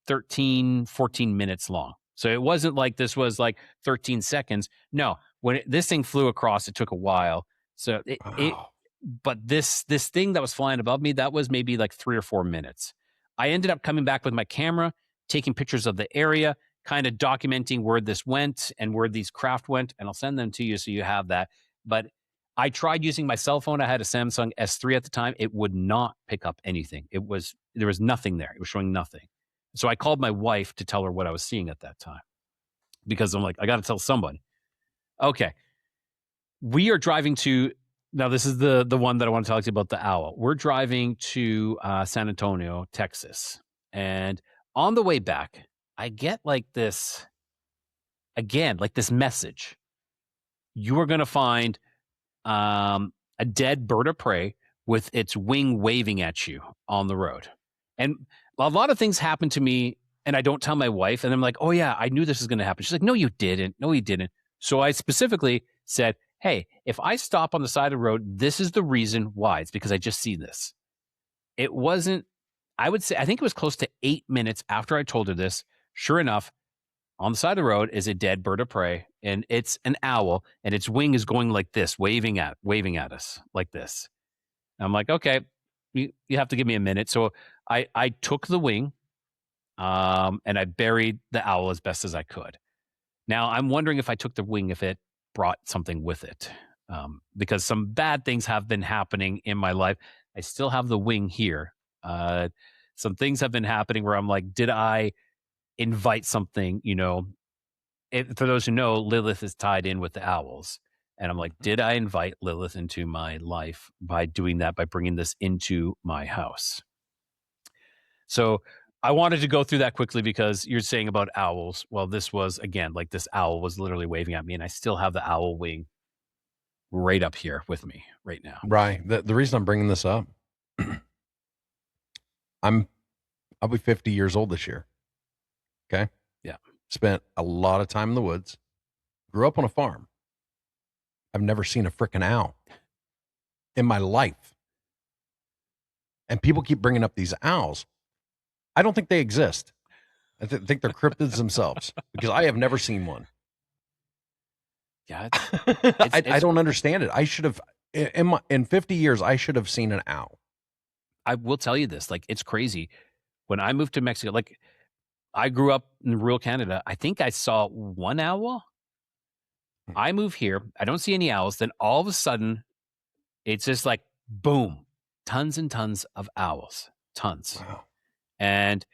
13, 14 minutes long. So it wasn't like this was like 13 seconds. No, when this thing flew across, it took a while. So but this thing that was flying above me, that was maybe like 3 or 4 minutes. I ended up coming back with my camera, taking pictures of the area, kind of documenting where this went and where these craft went, and I'll send them to you so you have that. But I tried using my cell phone. I had a Samsung S3 at the time. It would not pick up anything. There was nothing there. It was showing nothing. So I called my wife to tell her what I was seeing at that time, because I'm like, I got to tell somebody. Okay. We are driving to, now this is the one that I want to talk to you about, the owl. We're driving to San Antonio, Texas. And on the way back, I get like this, again, like this message. You are going to find a dead bird of prey with its wing waving at you on the road. And a lot of things happen to me, and I don't tell my wife. And I'm like, oh, yeah, I knew this was going to happen. She's like, no, you didn't. No, you didn't. So I specifically said, hey, if I stop on the side of the road, this is the reason why. It's because I just see this. It wasn't, I would say, I think it was close to 8 minutes after I told her this. Sure enough, on the side of the road is a dead bird of prey, and it's an owl, and its wing is going like this, waving at us like this. And I'm like, okay, you have to give me a minute. So I took the wing, and I buried the owl as best as I could. Now I'm wondering if I took the wing, if it brought something with it. because some bad things have been happening in my life. I still have the wing here. Some things have been happening where I'm like, did I invite something? For those who know, Lilith is tied in with the owls. And I'm like, did I invite Lilith into my life by doing that, by bringing this into my house? So I wanted to go through that quickly because you're saying about owls. Well, this was, again, like this owl was literally waving at me, and I still have the owl wing right up here with me right now. Right. The reason I'm bringing this up, I'll be 50 years old this year. Okay. Yeah. Spent a lot of time in the woods, grew up on a farm. I've never seen a freaking owl in my life. And people keep bringing up these owls. I don't think they exist. I think they're cryptids themselves because I have never seen one. Yeah. I don't understand it. I should have, in 50 years, I should have seen an owl. I will tell you this, like, it's crazy. When I moved to Mexico, like, I grew up in rural Canada. I think I saw one owl. I move here. I don't see any owls. Then all of a sudden, it's just like, boom, tons and tons of owls. Tons. Wow. And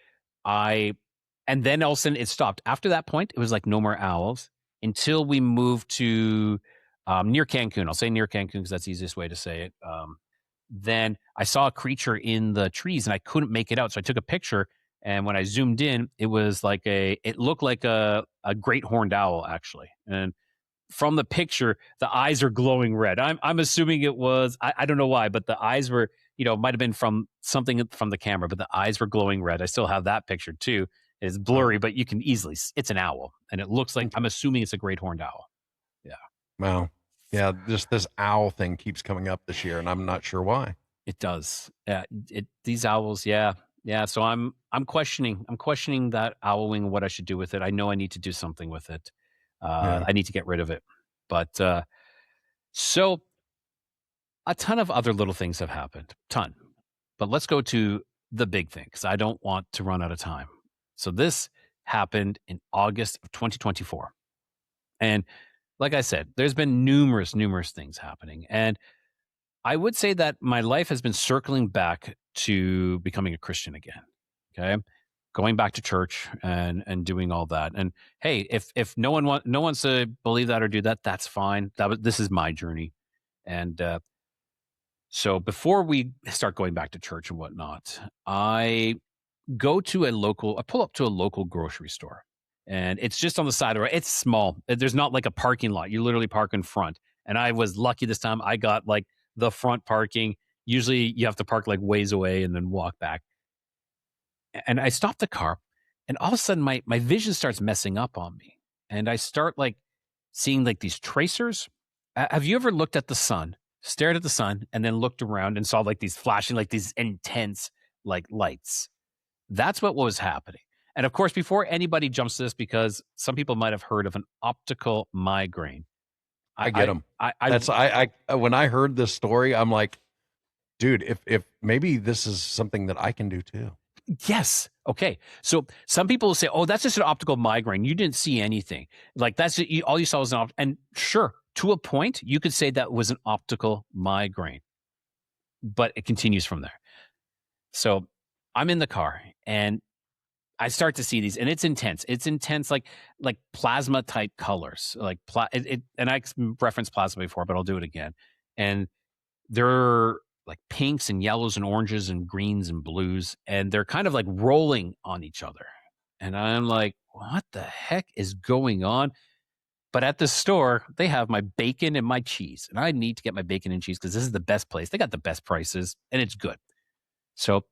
then all of a sudden it stopped. After that point, it was like no more owls until we moved to near Cancun. I'll say near Cancun because that's the easiest way to say it. Then I saw a creature in the trees and I couldn't make it out. So I took a picture, and when I zoomed in, it was like it looked like a great horned owl, actually. And from the picture, the eyes are glowing red. I'm assuming it was, I don't know why, but the eyes were, might have been from something from the camera, but the eyes were glowing red. I still have that picture too. It's blurry, but you can easily, it's an owl. And it looks like, I'm assuming it's a great horned owl. Yeah. Wow. Yeah. Just this owl thing keeps coming up this year, and I'm not sure why. It does. These owls. Yeah. Yeah. So I'm questioning that owl wing, what I should do with it. I know I need to do something with it. I need to get rid of it. But so a ton of other little things have happened. Ton. But let's go to the big thing because I don't want to run out of time. So this happened in August of 2024. And like I said, there's been numerous things happening. And I would say that my life has been circling back to becoming a Christian again. Okay. Going back to church and doing all that. And hey, if no one wants to believe that or do that, that's fine. This is my journey. And so before we start going back to church and whatnot, I pull up to a local grocery store, and it's just on the side of the road. It's small. There's not like a parking lot. You literally park in front. And I was lucky this time. I got like the front parking. Usually you have to park like ways away and then walk back. And I stopped the car, and all of a sudden my vision starts messing up on me. And I start like seeing like these tracers. Have you ever looked at the sun, stared at the sun, and then looked around and saw like these flashing, like these intense like lights? That's what was happening. And of course, before anybody jumps to this, because some people might have heard of an optical migraine. I get them. When I heard this story, I'm like, dude, if maybe this is something that I can do too. Yes. Okay. So some people will say, oh, that's just an optical migraine. You didn't see anything. Like that's all you saw was and sure, to a point, you could say that was an optical migraine, but it continues from there. So I'm in the car and I start to see these, and it's intense. It's intense, like plasma type colors, like and I referenced plasma before, but I'll do it again. And they're like pinks and yellows and oranges and greens and blues, and they're kind of like rolling on each other. And I'm like, what the heck is going on? But at the store, they have my bacon and my cheese, and I need to get my bacon and cheese because this is the best place. They got the best prices, and it's good. So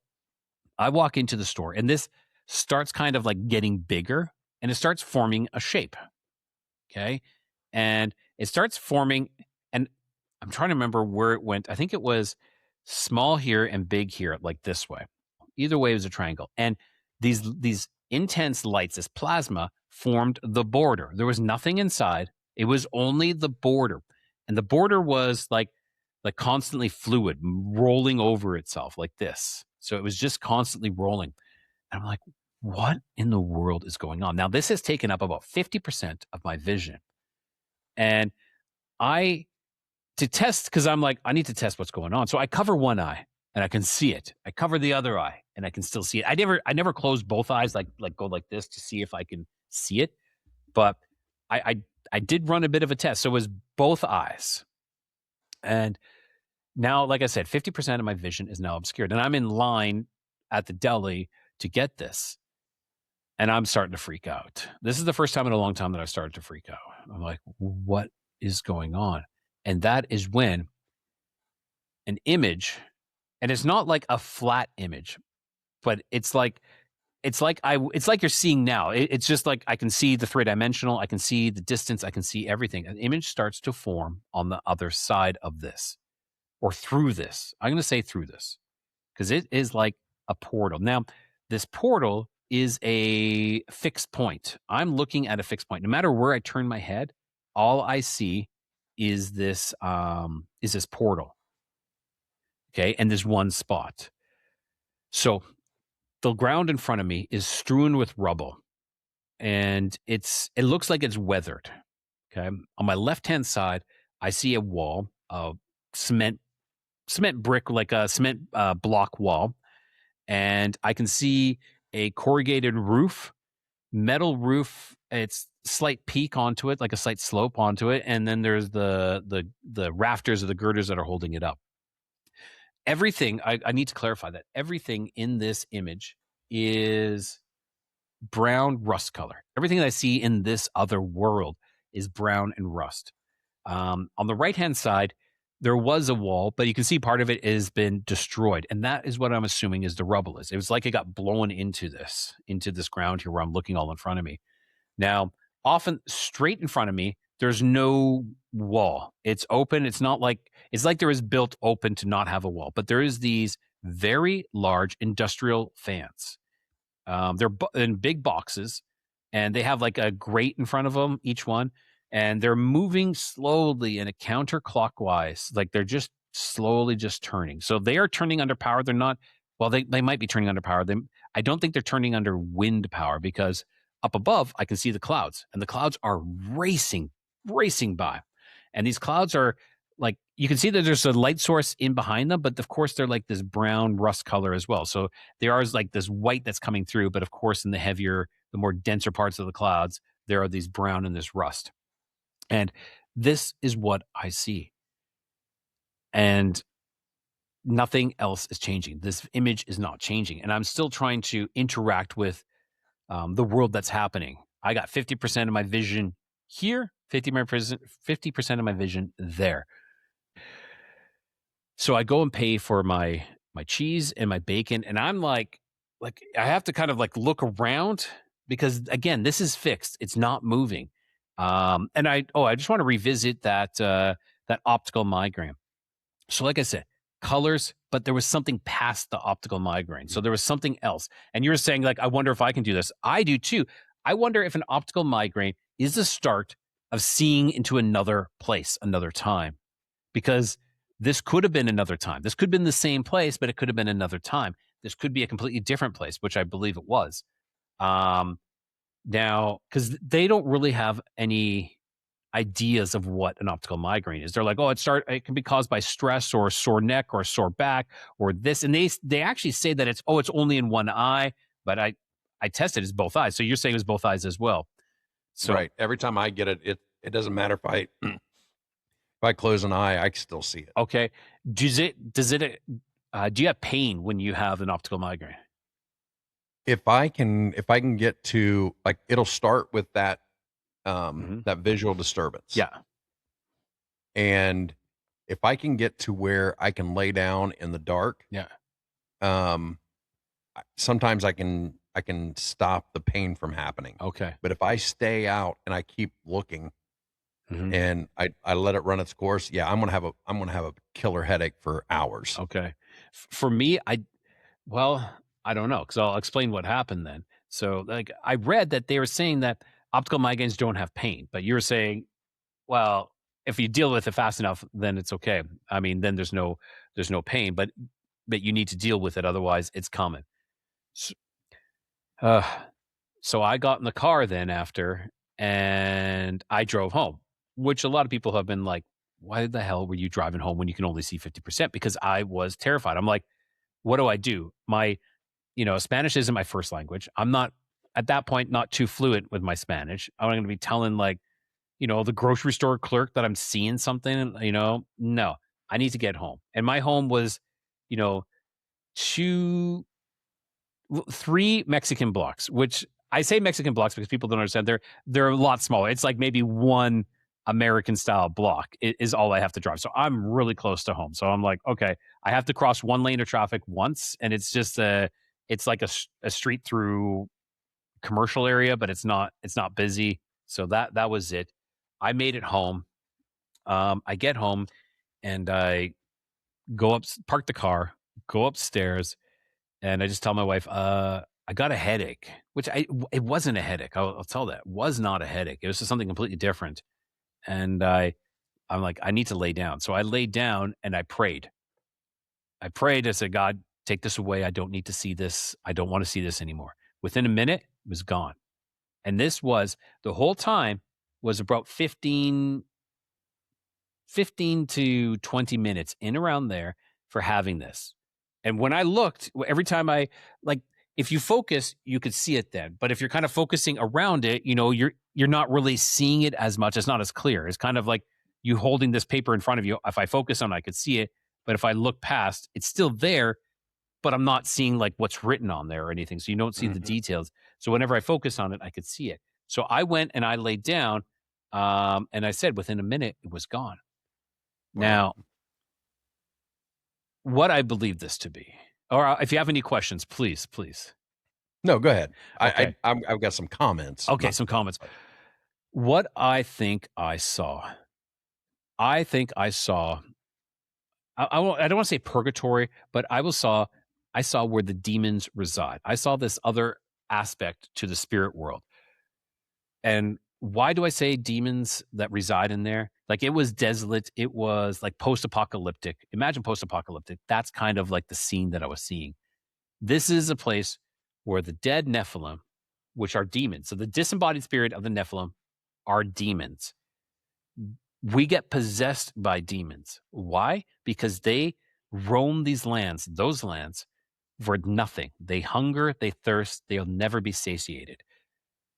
I walk into the store, and this starts kind of like getting bigger, and it starts forming a shape. Okay. And it starts forming, and I'm trying to remember where it went. I think it was small here and big here, like this way. Either way, it was a triangle. And these intense lights, this plasma, formed the border. There was nothing inside. It was only the border. And the border was like constantly fluid, rolling over itself like this. So it was just constantly rolling. And I'm like, what in the world is going on? Now, this has taken up about 50% of my vision. And I to test, because I'm like, I need to test what's going on. So I cover one eye and I can see it. I cover the other eye and I can still see it. I never close both eyes, like go like this to see if I can see it. But I did run a bit of a test. So it was both eyes. And now, like I said, 50% of my vision is now obscured. And I'm in line at the deli to get this. And I'm starting to freak out. This is the first time in a long time that I've started to freak out. I'm like, what is going on? And that is when an image, and it's not like a flat image, but it's like you're seeing now. It's just like I can see the 3-dimensional, I can see the distance, I can see everything. An image starts to form on the other side of this, or through this. I'm going to say through this, because it is like a portal. Now, this portal is a fixed point. I'm looking at a fixed point. No matter where I turn my head, all I see is this portal. Okay, and there's one spot. So the ground in front of me is strewn with rubble, and it looks like it's weathered. Okay, on my left-hand side, I see a wall of cement brick, like a cement block wall, and I can see a corrugated roof, metal roof. It's slight peak onto it, like a slight slope onto it, and then there's the rafters or the girders that are holding it up. Everything, I need to clarify that everything in this image is brown rust color. Everything that I see in this other world is brown and rust. On the right-hand side, there was a wall, but you can see part of it has been destroyed. And that is what I'm assuming is the rubble is. It was like it got blown into this ground here where I'm looking all in front of me. Now, often straight in front of me, there's no wall. It's open. It's like there is built open to not have a wall, but there is these very large industrial fans. They're in big boxes, and they have like a grate in front of them, each one, and they're moving slowly in a counterclockwise. Like they're just slowly just turning. So they are turning under power. They're not, well, they might be turning under power. I don't think they're turning under wind power, because up above, I can see the clouds, and the clouds are racing by. And these clouds are like, you can see that there's a light source in behind them, but of course they're like this brown rust color as well. So there are like this white that's coming through, but of course in the more denser parts of the clouds, there are these brown and this rust. And this is what I see. And nothing else is changing. This image is not changing. And I'm still trying to interact with the world that's happening. I got 50% of my vision here, 50% of my vision there. So I go and pay for my cheese and my bacon, and I'm like I have to kind of like look around, because again, this is fixed. It's not moving. And I just want to revisit that optical migraine. So like I said, colors, but there was something past the optical migraine. So there was something else. And you were saying, like, I wonder if I can do this. I do too. I wonder if an optical migraine is the start of seeing into another place, another time, because this could have been another time. This could have been the same place, but it could have been another time. This could be a completely different place, which I believe it was. Now, because they don't really have any ideas of what an optical migraine is. They're like, oh, it can be caused by stress or a sore neck or a sore back or this. And they actually say that it's only in one eye, but I tested it's both eyes. So you're saying it's both eyes as well. So right. Every time I get it, it doesn't matter if I close an eye, I can still see it. Okay. Do you have pain when you have an optical migraine? If I can get to, like, it'll start with that that visual disturbance. Yeah. And if I can get to where I can lay down in the dark, yeah. Sometimes I can stop the pain from happening. Okay. But if I stay out and I keep looking and I let it run its course, yeah, I'm gonna have a killer headache for hours. Okay. For me, I don't know, because I'll explain what happened then. So, like, I read that they were saying that optical migraines don't have pain, but you're saying, well, if you deal with it fast enough, then it's okay. I mean, then there's no pain, but you need to deal with it, otherwise it's coming. So I got in the car then after, and I drove home, which a lot of people have been like, why the hell were you driving home when you can only see 50%? Because I was terrified. I'm like, what do? My, Spanish isn't my first language. I'm not, at that point, not too fluent with my Spanish. I'm going to be telling like, the grocery store clerk that I'm seeing something, no, I need to get home. And my home was, you know, 3 Mexican blocks, which I say Mexican blocks because people don't understand. They're a lot smaller. It's like maybe one American style block is all I have to drive. So I'm really close to home. So I'm like, okay, I have to cross one lane of traffic once, and it's just it's like a street through commercial area, but it's not busy. So that was it. I made it home. I get home and I go up, park the car, go upstairs, and I just tell my wife, I got a headache, which it wasn't a headache. I'll tell that. It was not a headache. It was just something completely different. And I'm like, I need to lay down. So I laid down and I prayed. I said, God, take this away. I don't need to see this. I don't want to see this anymore. Within a minute, it was gone. And this was, the whole time was about 15 to 20 minutes in around there for having this. And when I looked, every time if you focus, you could see it then. But if you're kind of focusing around it, you're not really seeing it as much. It's not as clear. It's kind of like you holding this paper in front of you. If I focus on it, I could see it. But if I look past, it's still there, but I'm not seeing like what's written on there or anything. So you don't see the details. So whenever I focus on it, I could see it. So I went and I laid down, and I said within a minute, it was gone. Wow. Now, what I believe this to be, or if you have any questions, please. No, go ahead. Okay. I've got some comments. Okay, some comments. What I think I saw, I don't want to say purgatory, but I saw where the demons reside. I saw this other aspect to the spirit world. And why do I say demons that reside in there? Like, it was desolate. It was like post-apocalyptic. Imagine post-apocalyptic. That's kind of like the scene that I was seeing. This is a place where the dead Nephilim, which are demons, so the disembodied spirit of the Nephilim are demons. We get possessed by demons. Why? Because they roam those lands for nothing. They hunger, they thirst, they'll never be satiated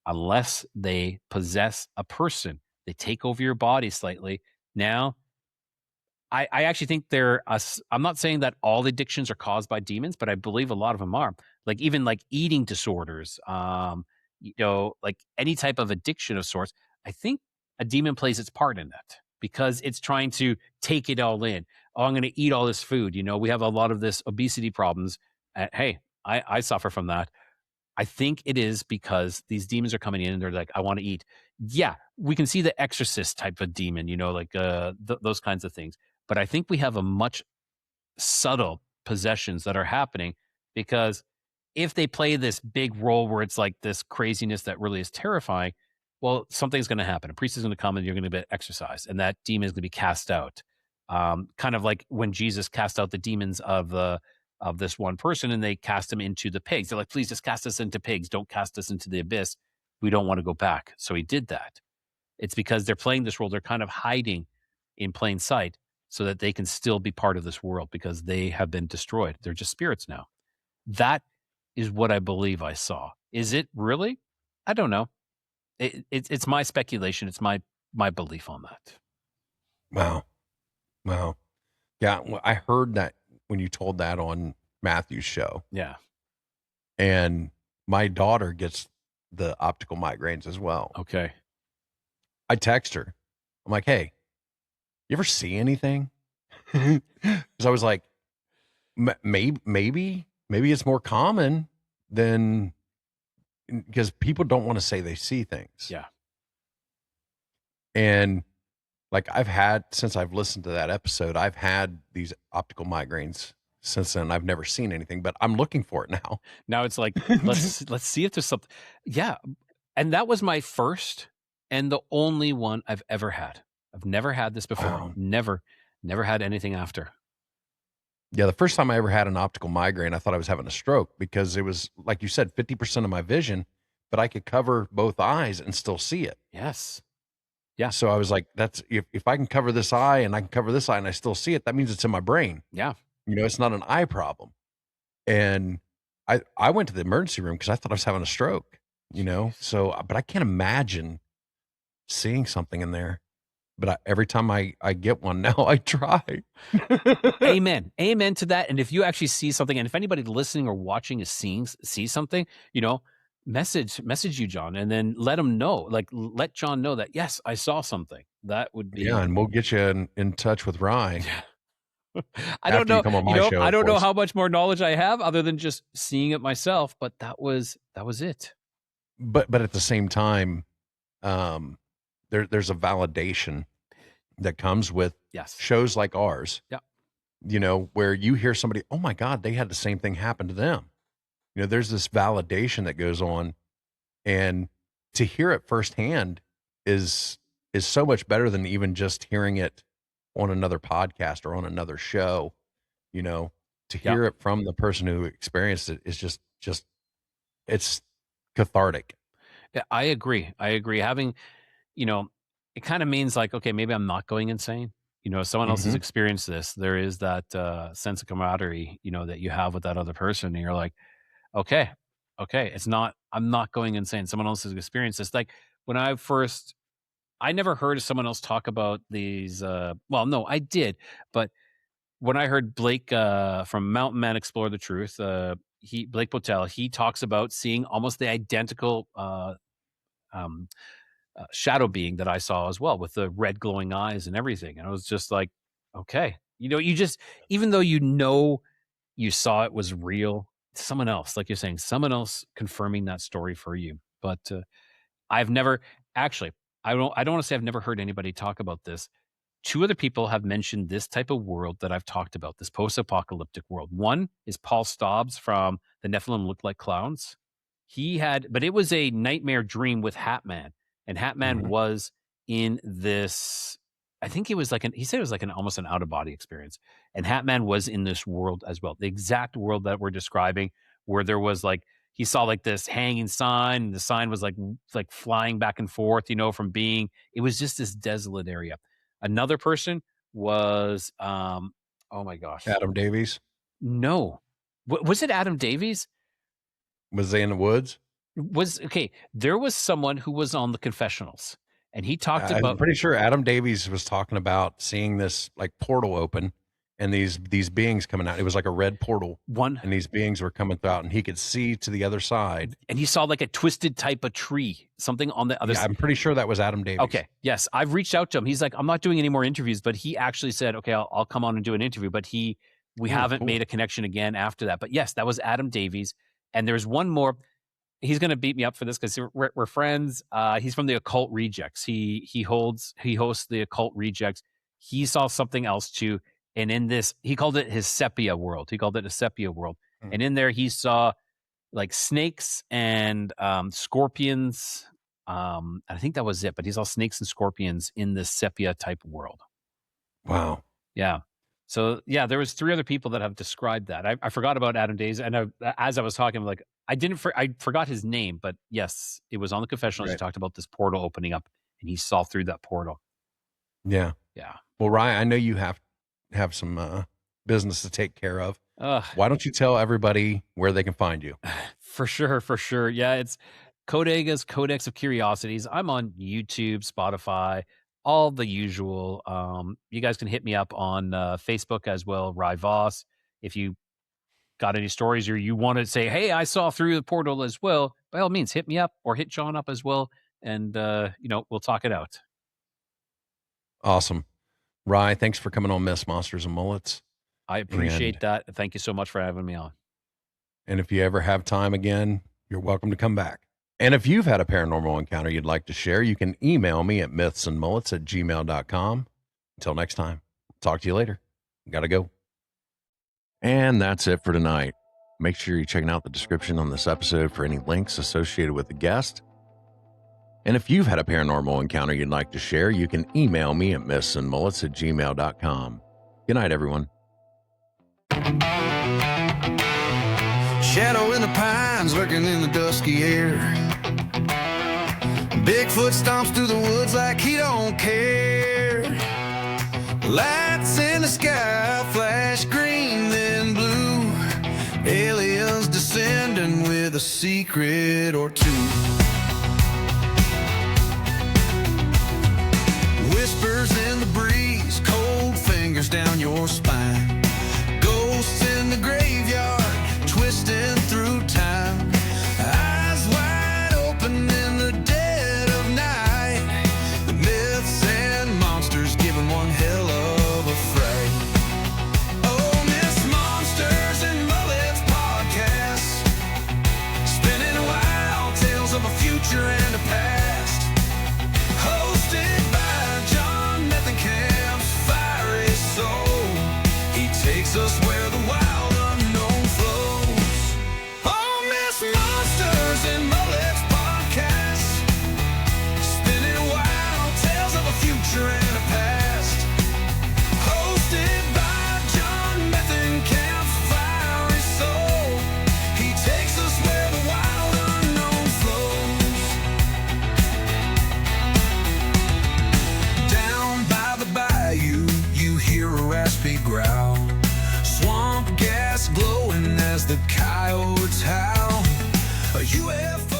unless they possess a person. They take over your body slightly. Now, I actually think I'm not saying that all addictions are caused by demons, but I believe a lot of them are. Like, even like eating disorders, like any type of addiction of sorts. I think a demon plays its part in that because it's trying to take it all in. Oh, I'm going to eat all this food. We have a lot of this obesity problems. Hey, I suffer from that. I think it is because these demons are coming in and they're like, I want to eat. Yeah, we can see the exorcist type of demon, like those kinds of things. But I think we have a much subtle possessions that are happening, because if they play this big role where it's like this craziness that really is terrifying, well, something's going to happen. A priest is going to come and you're going to be exorcised, and that demon is going to be cast out. Kind of like when Jesus cast out the demons of this one person, and they cast him into the pigs. They're like, please just cast us into pigs. Don't cast us into the abyss. We don't want to go back. So he did that. It's because they're playing this role. They're kind of hiding in plain sight so that they can still be part of this world, because they have been destroyed. They're just spirits now. That is what I believe I saw. Is it really? I don't know. It's my speculation. It's my belief on that. Wow. Yeah, well, I heard that when you told that on Matthew's show. Yeah. And my daughter gets the optical migraines as well. Okay. I text her. I'm like, hey, you ever see anything? Because I was like, maybe it's more common than, because people don't want to say they see things. Yeah. And like, since I've listened to that episode, I've had these optical migraines since then. I've never seen anything, but I'm looking for it now. Now it's like, let's see if there's something. Yeah. And that was my first and the only one I've ever had. I've never had this before. Wow. Never had anything after. Yeah, the first time I ever had an optical migraine, I thought I was having a stroke, because it was, like you said, 50% of my vision, but I could cover both eyes and still see it. Yes. Yeah. So I was like, that's if I can cover this eye and I can cover this eye and I still see it, that means it's in my brain. Yeah. It's not an eye problem. And I went to the emergency room because I thought I was having a stroke, So, but I can't imagine seeing something in there. But every time I get one now, I try. Amen. Amen to that. And if you actually see something, and if anybody listening or watching is sees something, message you, John, and then let them know. Like, let John know that, yes, I saw something. That would be. Yeah, and we'll get you in touch with Ryan. I don't know. You come on my show, I don't know how much more knowledge I have other than just seeing it myself, but that was it. But at the same time, there's a validation that comes with shows like ours. Yeah. Where you hear somebody, oh my God, they had the same thing happen to them. There's this validation that goes on, and to hear it firsthand is so much better than even just hearing it on another podcast or on another show. To hear it from the person who experienced it is just it's cathartic. Yeah, I agree. Having, it kind of means like, okay, maybe I'm not going insane. If someone else has experienced this, there is that sense of camaraderie, that you have with that other person. And you're like, okay, I'm not going insane. Someone else has experienced this. Like when I never heard of someone else talk about these. Well, no, I did. But when I heard Blake from Mountain Man Explore the Truth, Blake Botel, he talks about seeing almost the identical shadow being that I saw as well, with the red glowing eyes and everything. And I was just like, okay, you just, even though you saw it was real, someone else, like you're saying, someone else confirming that story for you. But I've never actually, I don't want to say I've never heard anybody talk about this. Two other people have mentioned this type of world that I've talked about, this post-apocalyptic world. One is Paul Stobbs from The Nephilim Look Like Clowns. But it was a nightmare dream with Hat Man. And Hat Man was in this, I think it was he said it was like almost an out-of-body experience. And Hat Man was in this world as well. The exact world that we're describing, where there was he saw this hanging sign, and the sign was like flying back and forth, it was just this desolate area. Another person was, oh my gosh. Adam Davies? No. Was it Adam Davies? Was they in the woods? There was someone who was on the confessionals, and he talked about. I'm pretty sure Adam Davies was talking about seeing this portal open and these beings coming out. It was like a red portal. And these beings were coming out, and he could see to the other side. And he saw a twisted type of tree, something on the other side. I'm pretty sure that was Adam Davies. Okay. Yes. I've reached out to him. He's like, I'm not doing any more interviews, but he actually said, okay, I'll come on and do an interview. But we haven't made a connection again after that. But yes, that was Adam Davies. And there's one more. He's going to beat me up for this because we're friends. He's from the Occult Rejects. He hosts the Occult Rejects. He saw something else too. And in this, he called it his sepia world. And in there, he saw snakes and scorpions. I think that was it. But he saw snakes and scorpions in this sepia type world. Wow. Yeah. So yeah, there was 3 other people that have described that. I forgot about Adam Davies, and as I was talking, I forgot his name, but yes, it was on the confessionals. He talked about this portal opening up, and he saw through that portal. Yeah. Yeah. Well, Ryan, I know you have some business to take care of. Why don't you tell everybody where they can find you? For sure. Yeah, it's Codega's Codex of Curiosities. I'm on YouTube, Spotify, all the usual. You guys can hit me up on Facebook as well, Rye Voss. If you got any stories or you want to say, hey, I saw through the portal as well, by all means, hit me up or hit John up as well. And, we'll talk it out. Awesome. Rye, thanks for coming on Myths, Monsters, and Mullets. I appreciate that. Thank you so much for having me on. And if you ever have time again, you're welcome to come back. And if you've had a paranormal encounter you'd like to share, you can email me at mythsandmullets@gmail.com. Until next time, talk to you later. Gotta go. And that's it for tonight. Make sure you're checking out the description on this episode for any links associated with the guest. And if you've had a paranormal encounter you'd like to share, you can email me at mythsandmullets@gmail.com. Good night, everyone. Shadow in the pines lurking in the dusky air. Bigfoot stomps through the woods like he don't care. Lights in the sky flash green then blue. Aliens descending with a secret or two. Whispers in the breeze, cold fingers down your spine. Ghosts in the graveyard, twisting through time. Eyes wide open in the dead of night. The myths and monsters giving one hell of a fright. Oh, Miss Monsters and Mullets podcast, spinning wild tales of a future and a past. Hosted by John Methenkamp's fiery soul. He takes us where the wild unknown flows. Oh, Miss Monsters and Mullets podcast, spinning wild tales of a future and a past. Hosted by John Methenkamp's fiery soul. He takes us where the wild unknown flows. Down by the bayou, you hear a raspy growl. Swamp gas glowing as the coyotes howl. A UFO